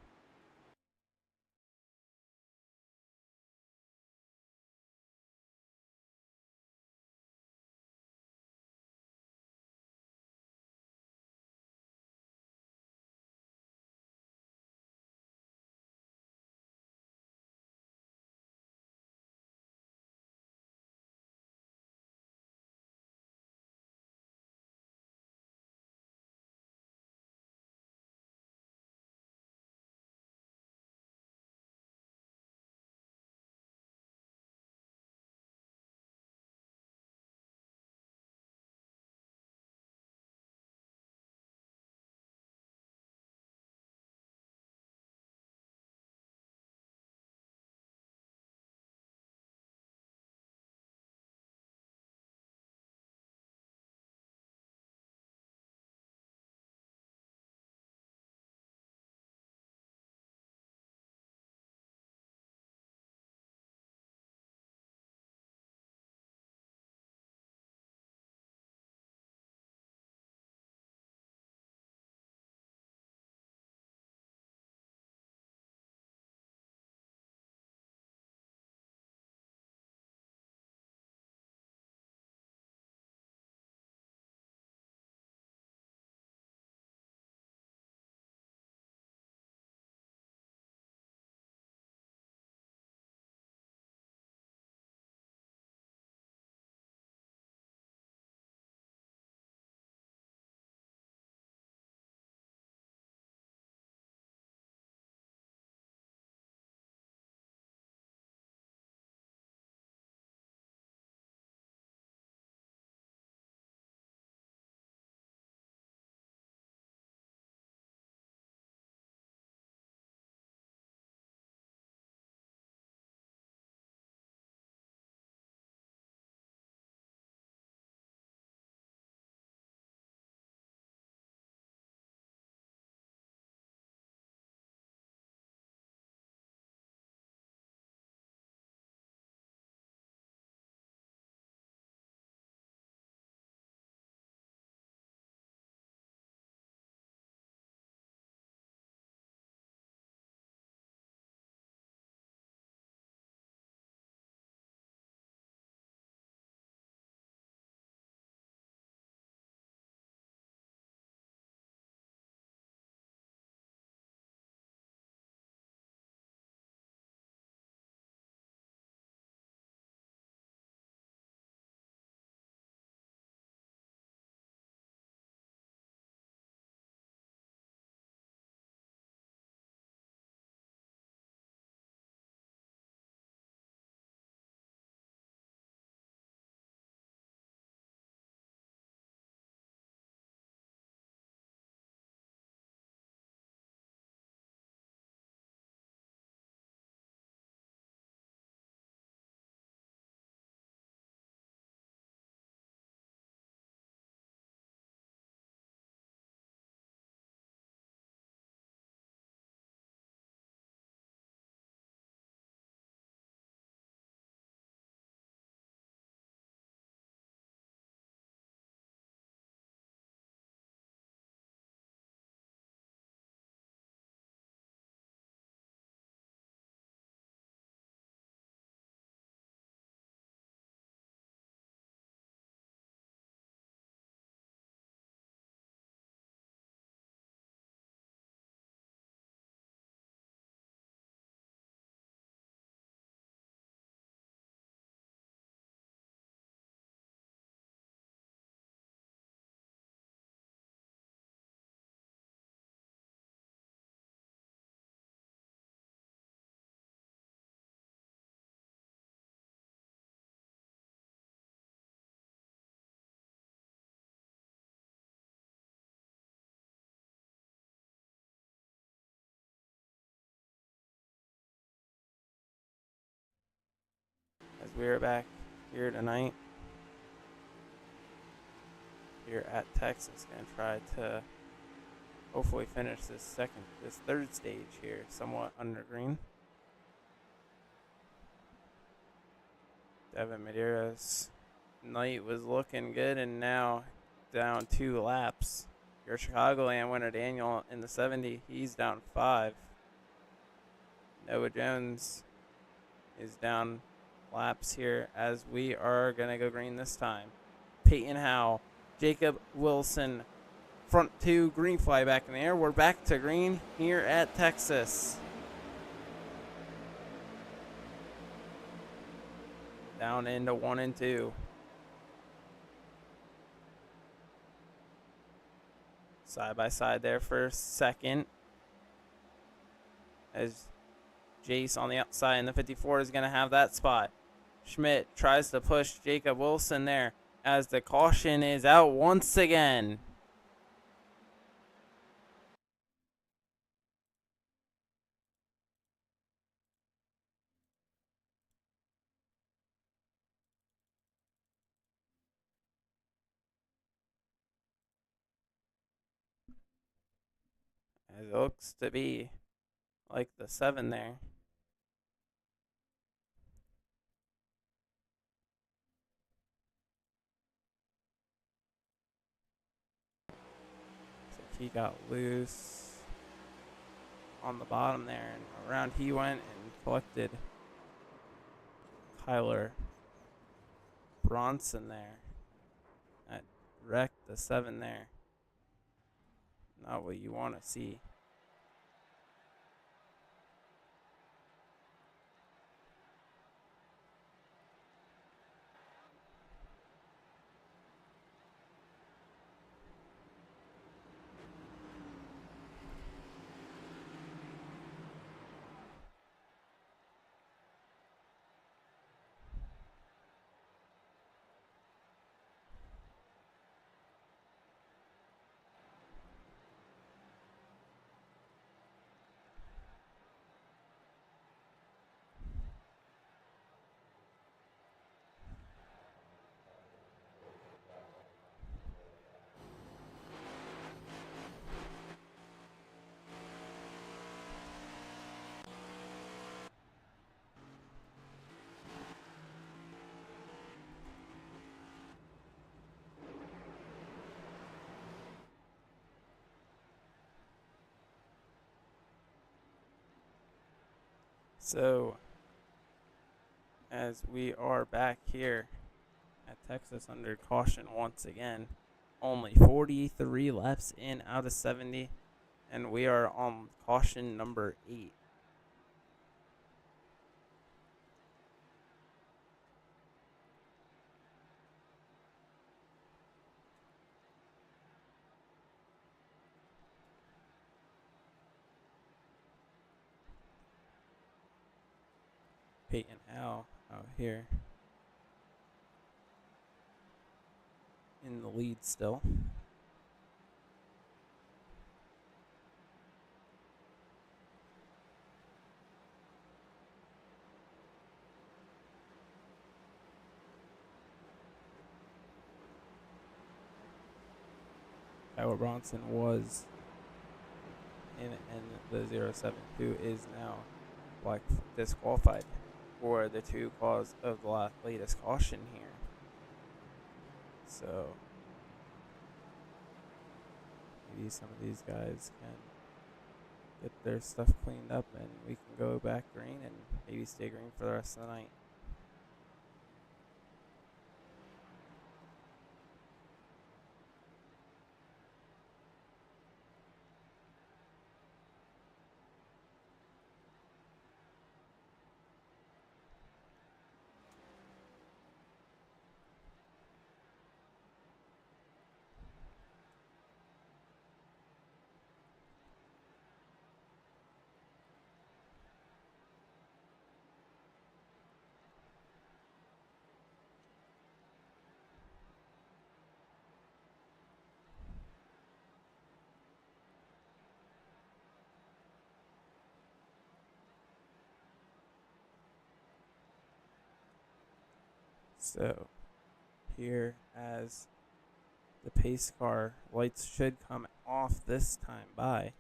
we're back here tonight. Here at Texas, gonna try to hopefully finish this third stage here somewhat under green. Devin Medeiros' night was looking good, and now down 2 laps. Your Chicagoland winner Daniel in the 70, he's down 5. Noah Jones is down laps here as we are gonna go green this time. Peyton Howe, Jacob Wilson, front 2, green flag back in the air. We're back to green here at Texas. Down into 1 and 2. Side by side there for second. As Jace on the outside in the 54 is going to have that spot. Schmidt tries to push Jacob Wilson there as the caution is out once again. As it looks to be like the 7 there. So he got loose on the bottom there, and around he went and collected Kyler Bronson there. That wrecked the 7 there. Not what you want to see. So, as we are back here at Texas under caution once again, only 43 laps in out of 70, and we are on caution number 8. Peyton Howe out here in the lead still. Kyler Bronson was in the 07, who is now disqualified for the 2 cause of the latest caution here. So maybe some of these guys can get their stuff cleaned up and we can go back green and maybe stay green for the rest of the night. So here, as the pace car lights should come off this time by.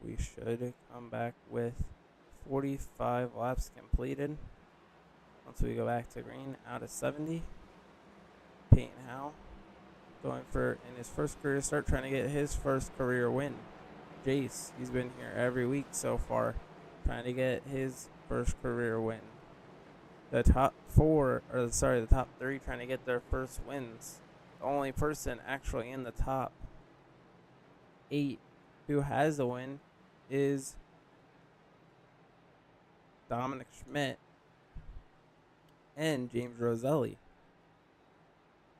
We should come back with 45 laps completed. Once we go back to green, out of 70. Peyton Howe going for, in his first career start, trying to get his first career win. Jace, he's been here every week so far, trying to get his first career win. The top the top three trying to get their first wins. The only person actually in the top 8 who has a win is Dominic Schmidt and James Roselli.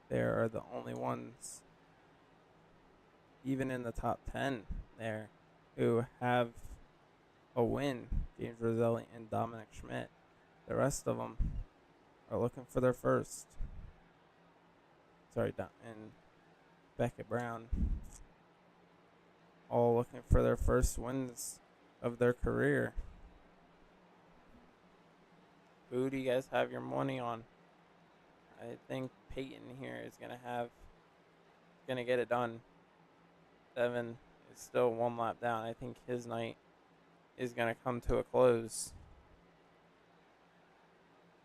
They are the only ones, even in the top 10 there, who have a win. James Roselli and Dominic Schmidt. The rest of them are looking for their first. And Beckett Brown, all looking for their first wins of their career. Who do you guys have your money on? I think Peyton here is gonna get it done. Devin is still 1 lap down. I think his night is gonna come to a close,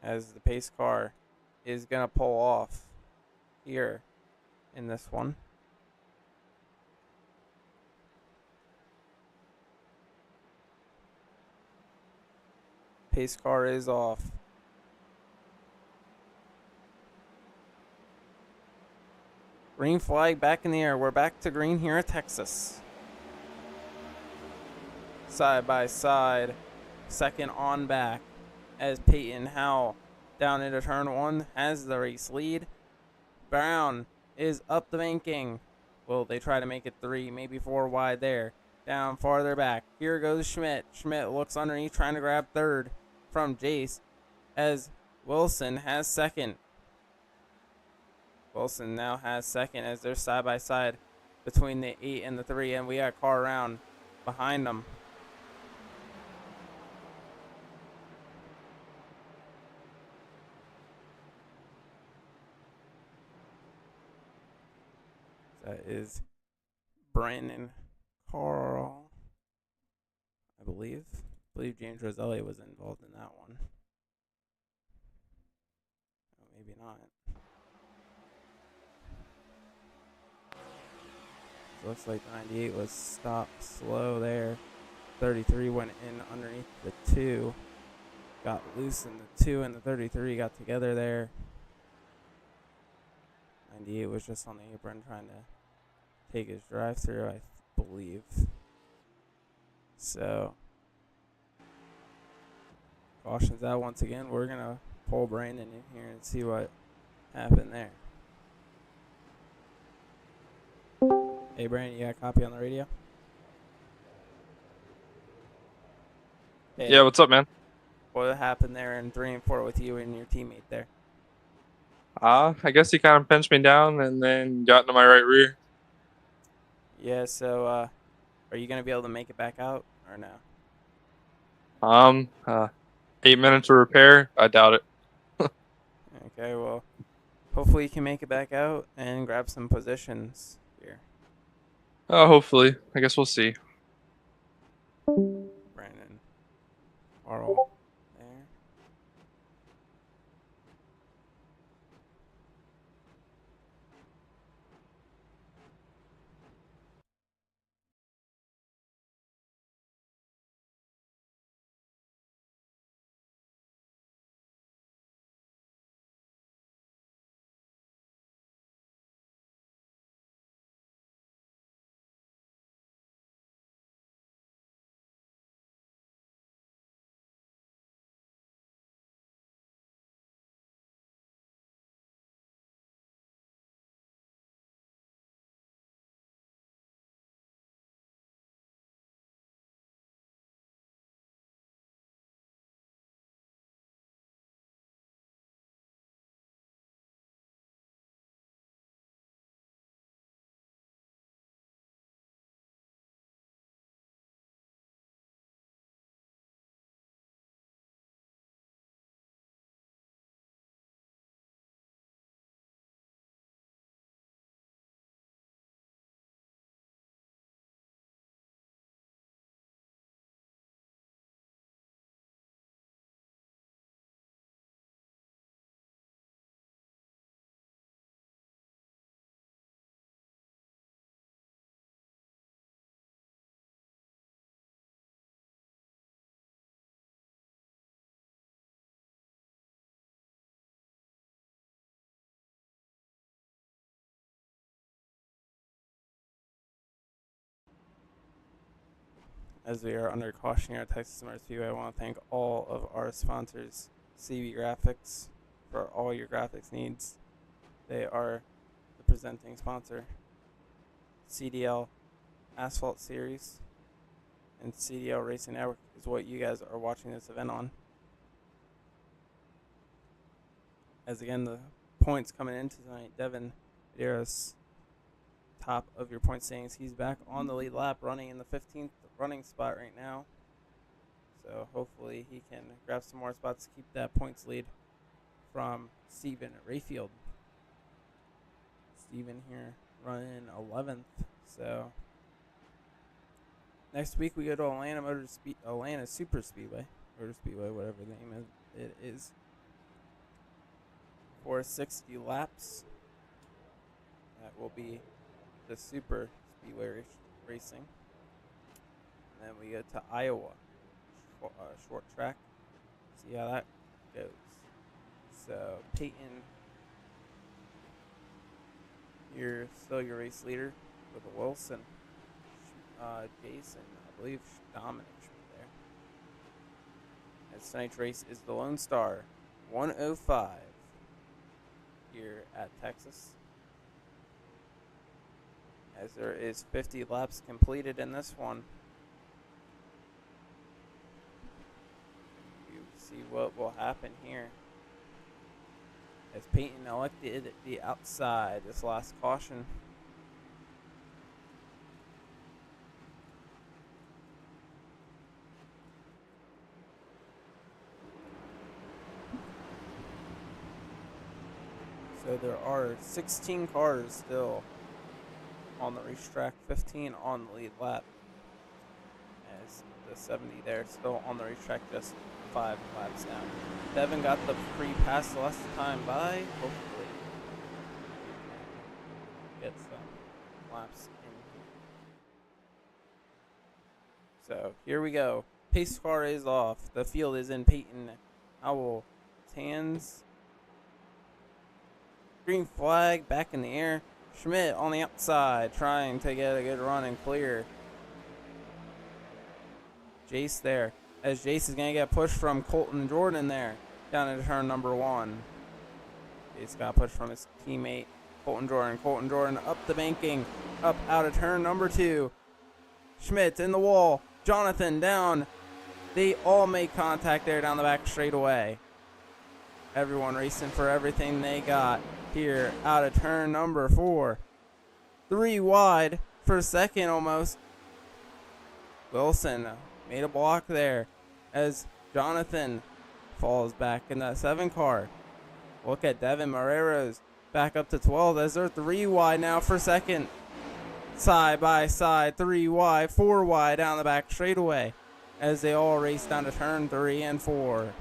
as the pace car is gonna pull off here in this one. Pace car is off. Green flag back in the air. We're back to green here at Texas. Side by side. Second on back as Peyton Howe down into turn 1 has the race lead. Brown is up the banking. Will they try to make it 3, maybe 4 wide there? Down farther back. Here goes Schmidt. Schmidt looks underneath, trying to grab third from Jace, as Wilson has second. Wilson now has second as they're side by side between the 8 and the 3, and we got a car around behind them. That is Brandon Carl, I believe. James Roselli was involved in that one. Oh, maybe not. Looks like 98 was stopped slow there. 33 went in underneath the 2. Got loose in the 2 and the 33 got together there. 98 was just on the apron trying to take his drive through, I believe. So, caution's out once again. We're going to pull Brandon in here and see what happened there. Hey, Brandon, you got a copy on the radio? Hey, Yeah, what's up, man? what happened there in 3 and 4 with you and your teammate there? I guess he kind of pinched me down and then got into my right rear. Yeah, so are you going to be able to make it back out or no? 8 minutes of repair? I doubt it. Okay, well, hopefully you can make it back out and grab some positions here. Hopefully. I guess we'll see. Brandon Carl. As we are under caution here at Texas Motor Speedway, I want to thank all of our sponsors, CB Graphics, for all your graphics needs. They are the presenting sponsor. CDL Asphalt Series and CDL Racing Network is what you guys are watching this event on. As again, the points coming into tonight, Devin Medeiros, top of your point standings. He's back on the lead lap, running in the 15th running spot right now. So hopefully he can grab some more spots to keep that points lead from Stephen Rayfield. Stephen here running 11th. So next week we go to Atlanta Super Speedway, Motor Speedway, whatever the name of it is, for 60 laps. That will be the Super Speedway racing. And then we go to Iowa, short track. See how that goes. So Peyton, you're still your race leader with a Wilson, Jason, I believe Dominic there. As tonight's race is the Lone Star 105 here at Texas. As there is 50 laps completed in this one. You see what will happen here. As Peyton elected the outside this last caution. So there are 16 cars still on the racetrack, 15 on the lead lap. As the 70 there still on the racetrack, just 5 laps down. Devin got the free pass the last time by. Hopefully get some laps in here. So here we go. Pace car is off. The field is in Peyton Howell. Tans. Green flag back in the air. Schmidt on the outside trying to get a good run and clear. Jace there. As Jace is going to get pushed from Colton Jordan there down into turn number 1. Jace got pushed from his teammate Colton Jordan. Colton Jordan up the banking, up out of turn number 2. Schmidt in the wall. Jonathan down. They all make contact there down the back straightaway. Everyone racing for everything they got here out of turn number 4. 3 wide for second almost. Wilson made a block there as Jonathan falls back in that 7 car. Look at Devin Marrero's back up to 12 as they're 3 wide now for second. Side by side, 3 wide, 4 wide down the back straightaway as they all race down to turn 3 and 4.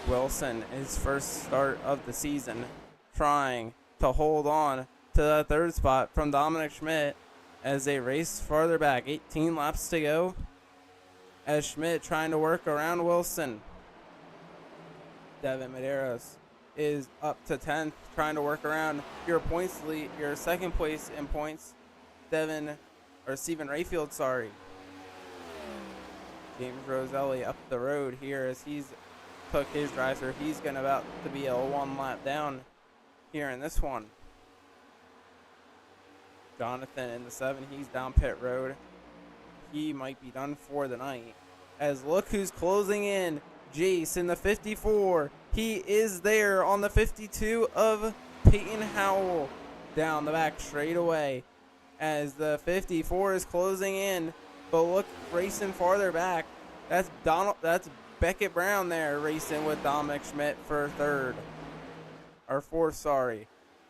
Wilson, his first start of the season, trying to hold on to the 3rd spot from Dominic Schmidt as they race farther back. 18 laps to go as Schmidt trying to work around Wilson. Devin Medeiros is up to 10th, trying to work around your points lead, your second place in points. Stephen Rayfield, sorry. James Roselli up the road here as he's took his drive through. He's going about to be a 1 lap down here in this one. Jonathan in the 7, he's down pit road. He might be done for the night. As look who's closing in. Jace in the 54. He is there on the 52 of Peyton Howell down the back straight away. As the 54 is closing in. But look, racing farther back. That's Beckett Brown there racing with Dominic Schmidt for 3rd. Or 4th, sorry.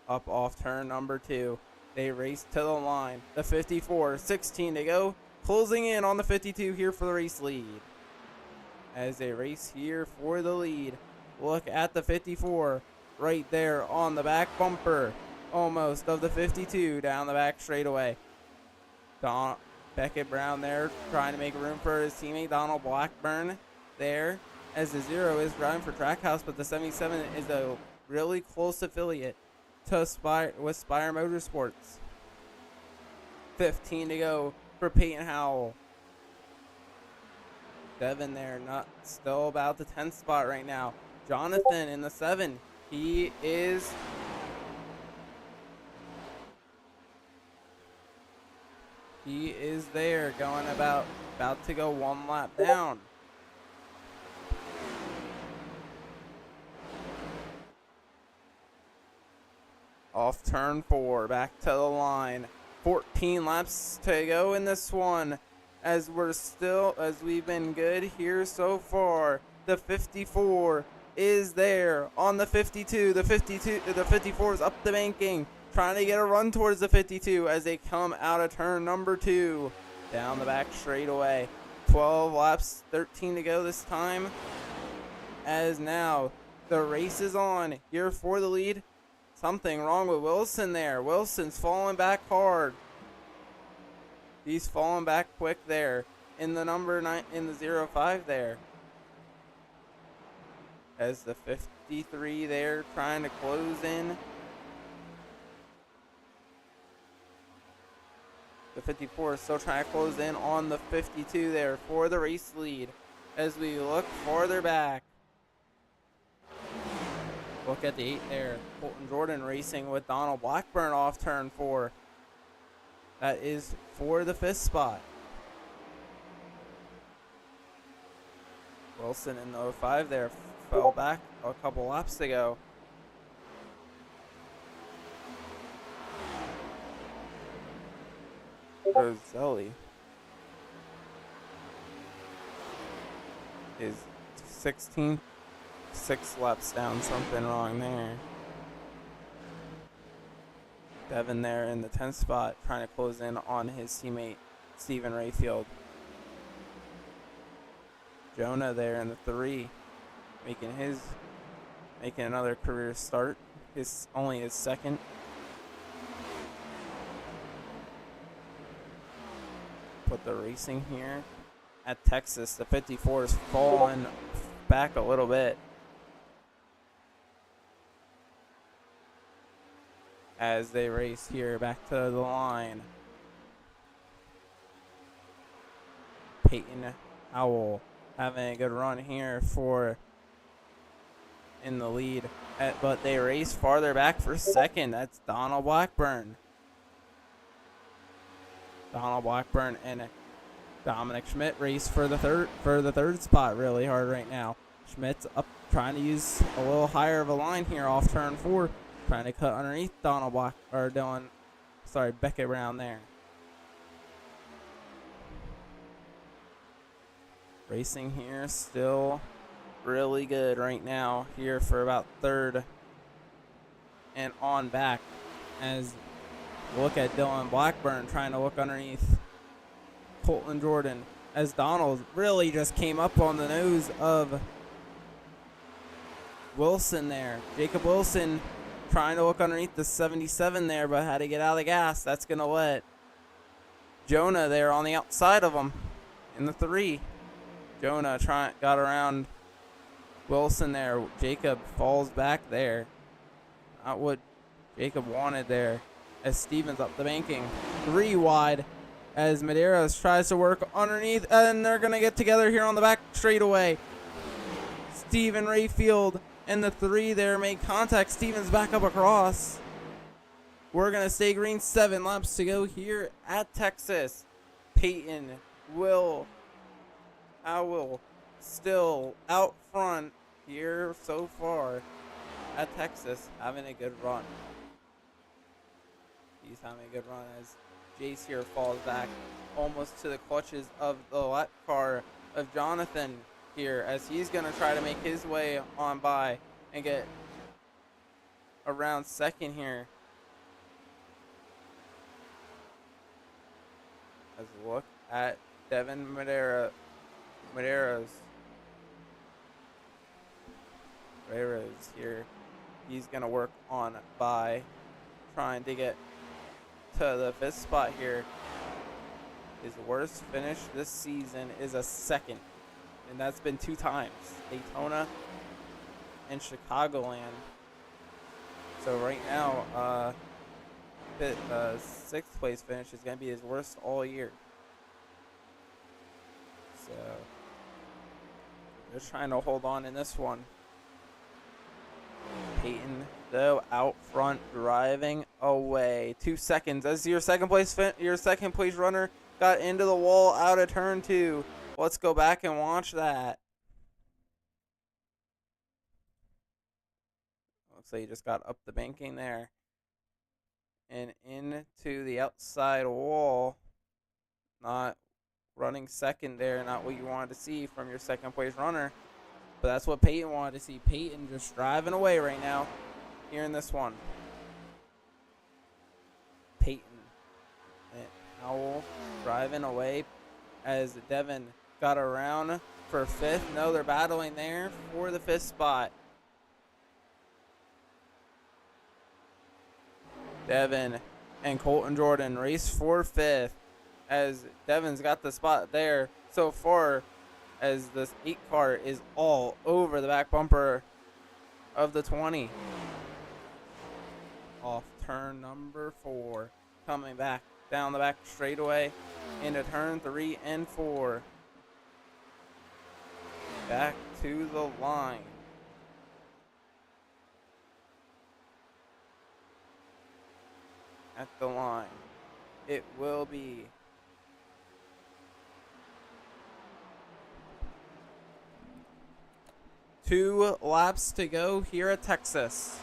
Up off turn number 2. They race to the line. The 54, 16 to go. Closing in on the 52 here for the race lead. As they race here for the lead. Look at the 54 right there on the back bumper. Almost of the 52 down the back straightaway. Beckett Brown there trying to make room for his teammate Donald Blackburn there. As the 0 is driving for Trackhouse, but the 77 is a really close affiliate to Spire Motorsports. 15 to go for Peyton Howell. Devin there, not still about the 10th spot right now. Jonathan in the 7. He is there, going about to go 1 lap down. Off turn 4, back to the line. 14 laps to go in this one, as we've been good here so far. The 54 is there on the 52. The 54 is up the banking, trying to get a run towards the 52 as they come out of turn number 2. Down the back straightaway. 12 laps, 13 to go this time. As now the race is on here for the lead. Something wrong with Wilson there. Wilson's falling back hard. He's falling back quick there in the number 9 in the 05 there. As the 53 there trying to close in. The 54 is still trying to close in on the 52 there for the race lead. As we look farther back. Look at the 8 there. Colton Jordan racing with Donald Blackburn off turn 4. That is for the 5th spot. Wilson in the 05 there fell back a couple laps ago. Roselli is 16th. 6 laps down, something wrong there. Devin there in the 10th spot, trying to close in on his teammate Stephen Rayfield. Jonah there in the 3, making another career start. Only his 2nd. Put the racing here at Texas. The 54 is falling back a little bit. As they race here back to the line. Peyton Howell having a good run here in the lead. But they race farther back for 2nd. That's Donald Blackburn. Donald Blackburn and Dominic Schmidt race for the third spot really hard right now. Schmidt's up trying to use a little higher of a line here off turn 4. Trying to cut underneath Beckett Brown there. Racing here still really good right now here for about 3rd and on back. As look at Dylan Blackburn trying to look underneath Colton Jordan. As Donald really just came up on the nose of Wilson there. Jacob Wilson trying to look underneath the 77 there, but had to get out of the gas. That's going to let Jonah there on the outside of him in the 3. Jonah got around Wilson there. Jacob falls back there. Not what Jacob wanted there. As Stevens up the banking. 3 wide as Medeiros tries to work underneath, and they're going to get together here on the back straightaway. Stephen Rayfield and the 3 there make contact. Stevens back up across. We're going to stay green. 7 laps to go here at Texas. Peyton Howell still out front here so far at Texas, having a good run. He's having a good run as Jace here falls back almost to the clutches of the lap car of Jonathan here, as he's going to try to make his way on by and get around 2nd here. Let's look at Devin Medeiros here. He's going to work on by trying to get to the 5th spot here. His worst finish this season is a 2nd. And that's been 2 times. Daytona and Chicagoland. So right now, 6th place finish is going to be his worst all year. So just trying to hold on in this one. Peyton, though, out front, driving away. 2 seconds as your second place runner got into the wall out of turn 2. Let's go back and watch that. Looks like he just got up the banking there and into the outside wall. Not running second there, not what you wanted to see from your second place runner. But that's what Peyton wanted to see. Peyton just driving away right now here in this one. Peyton and Howell driving away as Devin got around for 5th. No, they're battling there for the 5th spot. Devin and Colton Jordan race for 5th as Devin's got the spot there so far, as this 8 car is all over the back bumper of the 20. Off turn number 4, coming back down the back straightaway into turn 3 and 4. Back to the line. At the line, it will be two laps to go here at Texas.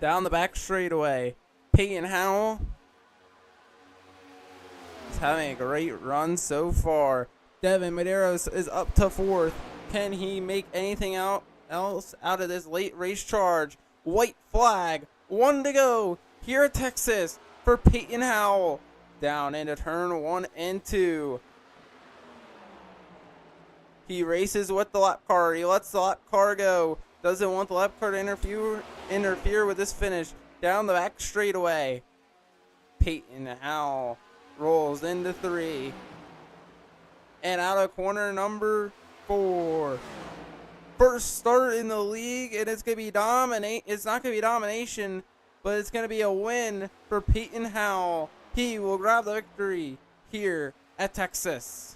Down the back straightaway, Peyton Howell is having a great run so far. Devin Medeiros is up to 4th. Can he make anything else out of this late race charge? White flag, 1 to go here at Texas for Peyton Howell. Down into turn 1 and 2. He races with the lap car. He lets the lap car go. Doesn't want the lap car to interfere with this finish. Down the back straightaway, Peyton Howell rolls into 3. And out of corner number 4. First start in the league, and it's gonna be It's not gonna be domination, but it's gonna be a win for Peyton Howell. He will grab the victory here at Texas.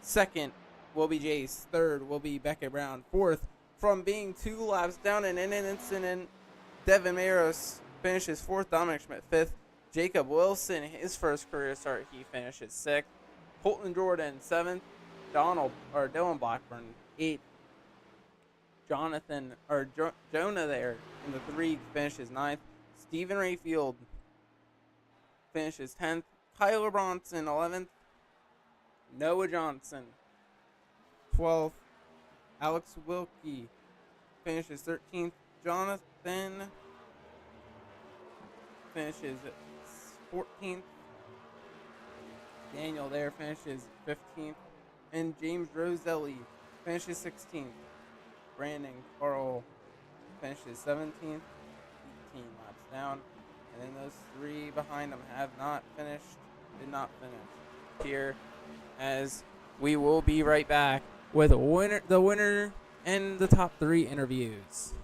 Second will be Jace. Third will be Beckett Brown. Fourth, from being 2 laps down in an incident, Devin Medeiros finishes 4th. Dominic Schmidt 5th. Jacob Wilson, his first career start, he finishes 6th. Colton Jordan 7th. Dylan Blackburn 8th. Jonah there in the 3 finishes 9th. Stephen Rayfield finishes 10th. Kyler Bronson 11th. Noah Johnson 12th. Alex Wilkie finishes 13th. Jonathan finishes 14th. Daniel there finishes 15th. And James Roselli finishes 16th. Brandon Carl finishes 17th. 18 laps down. And then those 3 behind him did not finish here, as we will be right back with the winner and the top 3 interviews.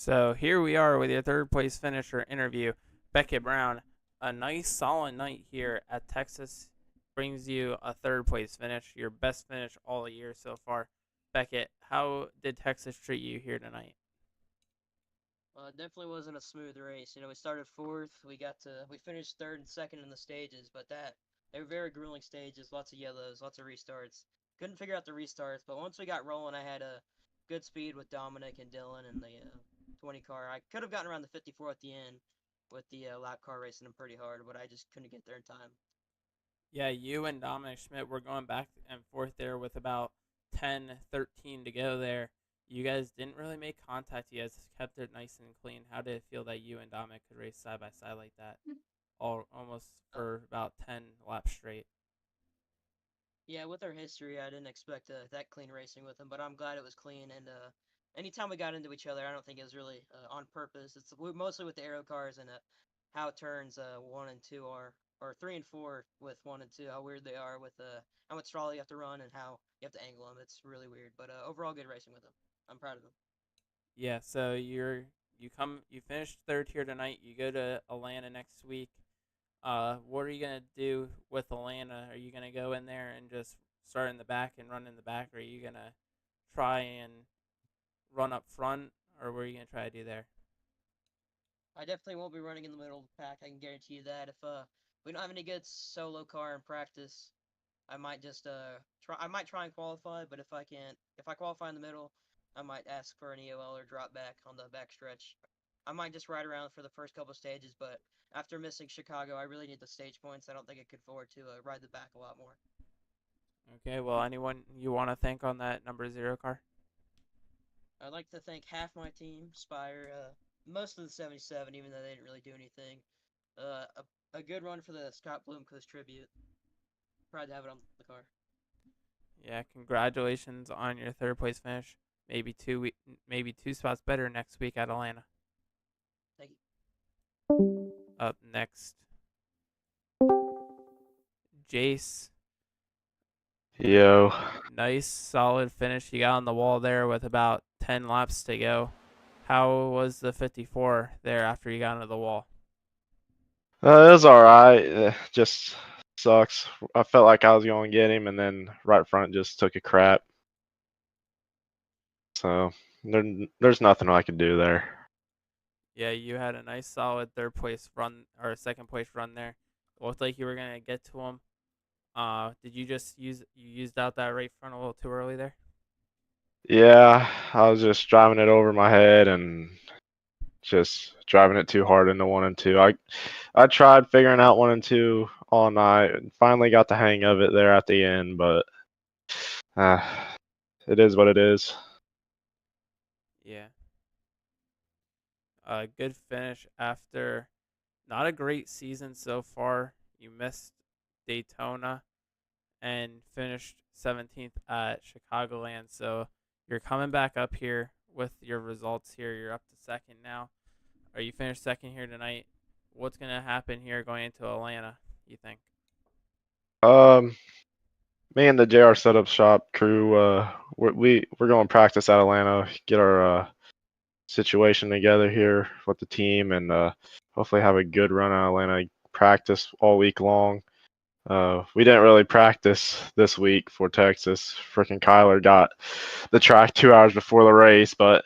So here we are with your third place finisher interview, Beckett Brown. A nice solid night here at Texas brings you a third place finish, your best finish all year so far. Beckett, how did Texas treat you here tonight? It definitely wasn't a smooth race. We started fourth. We finished third and second in the stages, but they were very grueling stages. Lots of yellows, lots of restarts. Couldn't figure out the restarts, but once we got rolling, I had a good speed with Dominic and Dylan and the 20 car. I could have gotten around the 54 at the end with the lap car racing them pretty hard, but I just couldn't get there in time. Yeah, you and Dominic Schmidt were going back and forth there with about 10, 13 to go there. You guys didn't really make contact. You guys kept it nice and clean. How did it feel that you and Dominic could race side by side like that, almost for about 10 laps straight? Yeah, with our history, I didn't expect that clean racing with them, but I'm glad it was clean. And anytime we got into each other, I don't think it was really on purpose. It's mostly with the aero cars and how turns 1 and 2 are, or 3 and 4 with 1 and 2, how weird they are with how much throttle you have to run and how you have to angle them. It's really weird, but overall good racing with them. I'm proud of them. Yeah, so you finished third here tonight. You go to Atlanta next week. What are you gonna do with Atlanta? Are you gonna go in there and just start in the back and run in the back, or are you gonna try and run up front, or what are you gonna try to do there? I definitely won't be running in the middle of the pack. I can guarantee you that. If we don't have any good solo car in practice, I might just try. I might try and qualify, but if I qualify in the middle, I might ask for an EOL or drop back on the back stretch. I might just ride around for the first couple stages, but after missing Chicago, I really need the stage points. I don't think I could afford to ride the back a lot more. Okay, well, anyone you want to thank on that number 0 car? I'd like to thank half my team, Spire, most of the 77, even though they didn't really do anything. Uh, a good run for the Scott Bloomquist tribute. Proud to have it on the car. Yeah, congratulations on your third place finish. Maybe 2 spots better next week at Atlanta. Thank you. Up next, Jace. Yo. Nice, solid finish you got on the wall there with about 10 laps to go. How was the 54 there after you got into the wall? It was alright. Just sucks. I felt like I was going to get him, and then right front just took a crap. So there's nothing I could do there. Yeah, you had a nice solid third place run or second place run there. It looked like you were gonna get to him. Did you just used out that right front a little too early there? Yeah, I was just driving it over my head and just driving it too hard into 1 and 2. I tried figuring out 1 and 2 all night and finally got the hang of it there at the end, but it is what it is. Yeah. A good finish after not a great season so far. You missed Daytona and finished 17th at Chicagoland. So you're coming back up here with your results here. You're up to second now. Or you finished second here tonight. What's going to happen here going into Atlanta, you think? Me and the JR Setup Shop crew, we're going to practice at Atlanta, get our situation together here with the team, and hopefully have a good run at Atlanta. Practice all week long. We didn't really practice this week for Texas. Freaking Kyler got the track 2 hours before the race, but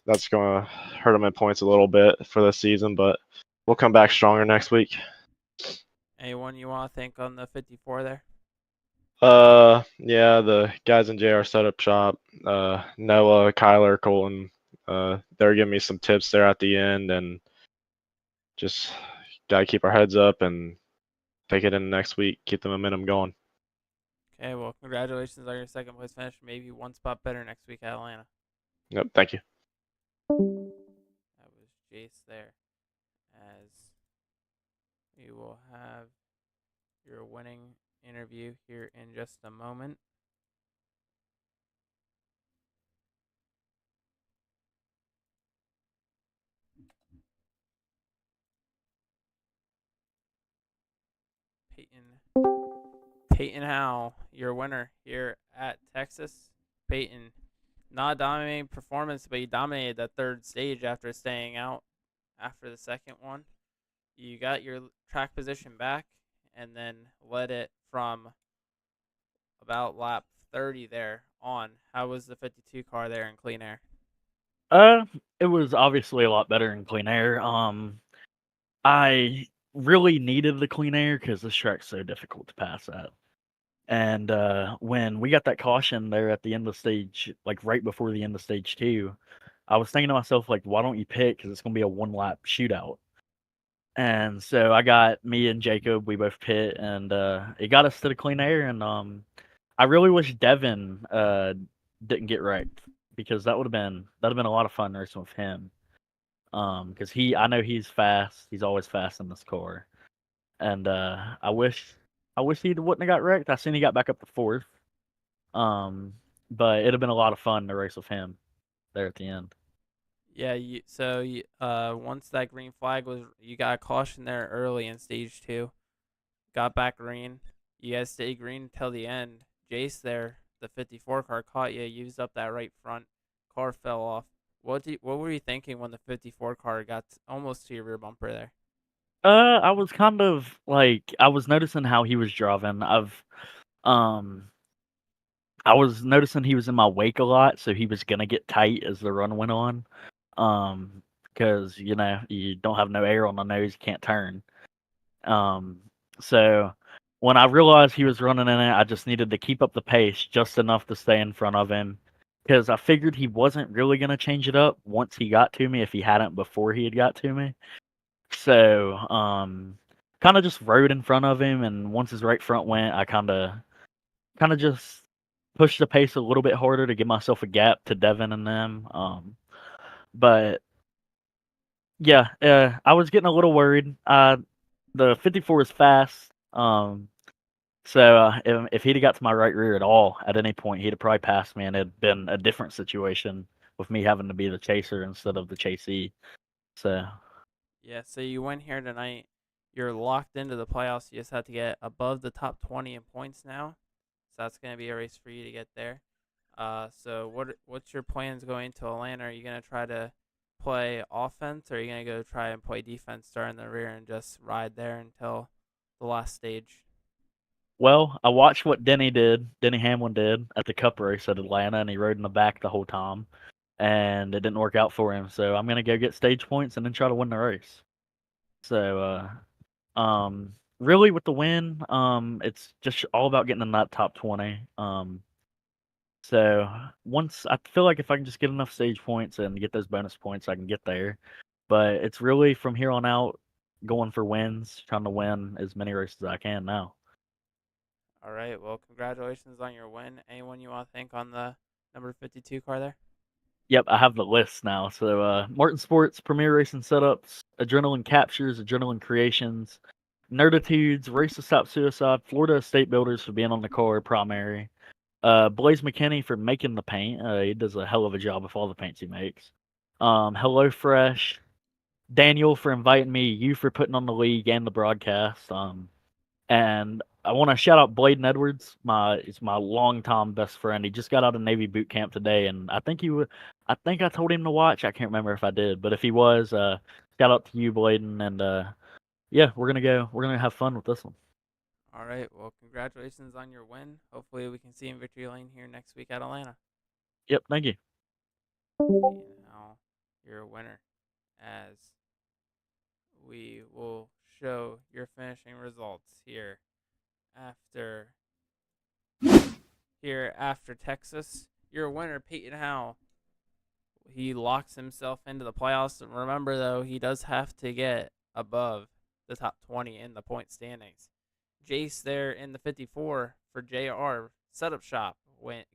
that's going to hurt him in points a little bit for this season, but we'll come back stronger next week. Anyone you want to thank on the 54 there? Yeah, the guys in JR Setup Shop, Noah, Kyler, Colton, they're giving me some tips there at the end, and just gotta keep our heads up and take it in next week, keep the momentum going. Okay, well, congratulations on your second place finish. Maybe 1 spot better next week at Atlanta. Yep, thank you. That was Jace there. As we will have your winning interview here in just a moment. Peyton Howell, your winner here at Texas. Peyton, not a dominating performance, but you dominated the third stage after staying out after the second one. You got your track position back and then led it from about lap 30 there on. How was the 52 car there in clean air? It was obviously a lot better in clean air. I really needed the clean air because this track's so difficult to pass at. And when we got that caution there at the end of stage, like right before the end of stage 2, I was thinking to myself, like, why don't you pit? Because it's going to be a 1-lap shootout. And so I got me and Jacob, we both pit, and it got us to the clean air. And I really wish Devin didn't get wrecked because that'd have been a lot of fun racing with him. Because I know he's fast. He's always fast in this car, and I wish he wouldn't have got wrecked. I seen he got back up to 4th. But it'd have been a lot of fun to race with him there at the end. Yeah, once that green flag was, you got a caution there early in stage 2. Got back green. You guys stayed green till the end. Jace there, the 54 car caught you, used up that right front. Car fell off. What were you thinking when the 54 car got almost to your rear bumper there? I was kind of like I was noticing how he was driving. Um I was noticing he was in my wake a lot, so he was gonna get tight as the run went on. Because you know you don't have no air on the nose, you can't turn. Um, so when I realized he was running in it, I just needed to keep up the pace just enough to stay in front of him. Because I figured he wasn't really gonna change it up once he got to me if he hadn't before he had got to me. So kind of just rode in front of him, and once his right front went, I kind of just pushed the pace a little bit harder to give myself a gap to Devin and them. But yeah, I was getting a little worried. The 54 is fast. So if he'd have got to my right rear at all at any point, he'd have probably passed me, and it'd been a different situation with me having to be the chaser instead of the chasee. So Yeah, so you went here tonight. You're locked into the playoffs. You just have to get above the top 20 in points now. So that's going to be a race for you to get there. So what's your plans going to Atlanta? Are you going to try to play offense, or are you going to go try and play defense, start in the rear, and just ride there until the last stage? well, I watched what Denny Hamlin did at the Cup race at Atlanta, and he rode in the back the whole time, and it didn't work out for him. So I'm gonna go get stage points and then try to win the race. So really with the win, it's just all about getting in that top 20. So once I feel like if I can just get enough stage points and get those bonus points, I can get there. But it's really from here on out going for wins, trying to win as many races as I can now. All right. Well, congratulations on your win. Anyone you want to thank on the number 52 car there? Yep, I have the list now. So Martin Sports, Premier Racing Setups, Adrenaline Captures, Adrenaline Creations, Nerditudes, Race to Stop Suicide, Florida Estate Builders for being on the car primary, Blaze McKinney for making the paint. He does a hell of a job with all the paints he makes. Hello Fresh, Daniel for inviting me, you for putting on the league and the broadcast. And I want to shout out Bladen Edwards. He's my longtime best friend. He just got out of Navy boot camp today, and I think I think I told him to watch. I can't remember if I did, but if he was, shout out to you, Bladen. And yeah, we're gonna have fun with this one. All right. Well, congratulations on your win. Hopefully, we can see you in Victory Lane here next week at Atlanta. Yep, thank you. Now, you're a winner, as we will show your finishing results after here after Texas. You're a winner, Peyton Howe. He locks himself into the playoffs. Remember, though, he does have to get above the top 20 in the point standings. Jace there in the 54 for JR Setup Shop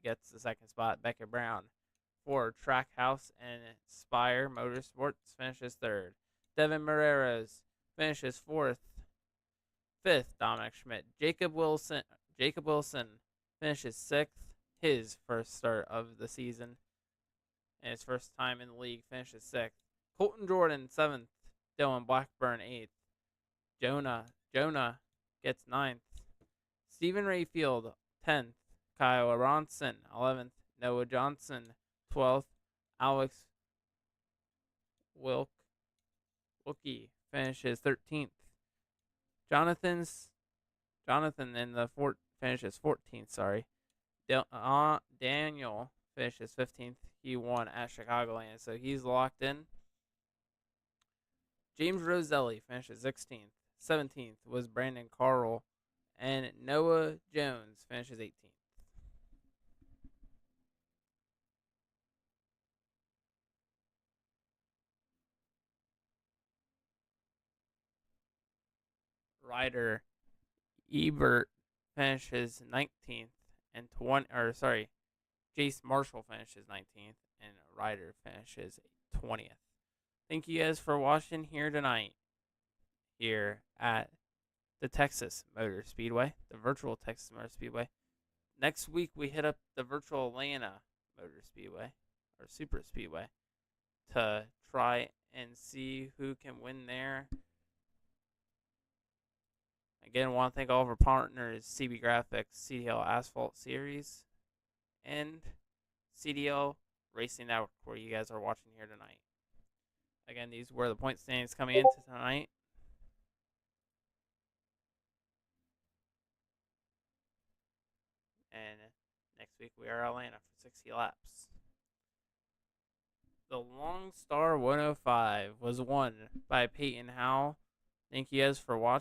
gets the second spot. Becca Brown for Trackhouse and Spire Motorsports finishes third. Devin Moreras finishes fourth. Fifth, Dominic Schmidt. Jacob Wilson finishes sixth. His first start of the season and his first time in the league, finishes sixth. Colton Jordan seventh. Dylan Blackburn eighth. Jonah gets ninth. Stephen Rayfield 10th. Kyle Aronson 11th. Noah Johnson 12th. Alex Wilkie finishes 13th. Jonathan in the finishes 14th. Sorry. Daniel finishes 15th. He won at Chicagoland, so he's locked in. James Roselli finishes 16th. 17th was Brandon Carl, and Noah Jones finishes 18th. Ryder Ebert finishes 19th, and Jace Marshall finishes 19th, and Ryder finishes 20th. Thank you guys for watching here tonight, here at the Texas Motor Speedway, the virtual Texas Motor Speedway. Next week we hit up the virtual Atlanta Motor Speedway, or Super Speedway, to try and see who can win there. Again, want to thank all of our partners, CB Graphics, CDL Asphalt Series, and CDL Racing Network, where you guys are watching here tonight. Again, these were the point standings coming into tonight. And next week we are Atlanta for 60 laps. The Long Star 105 was won by Peyton Howell. Thank you guys for watching.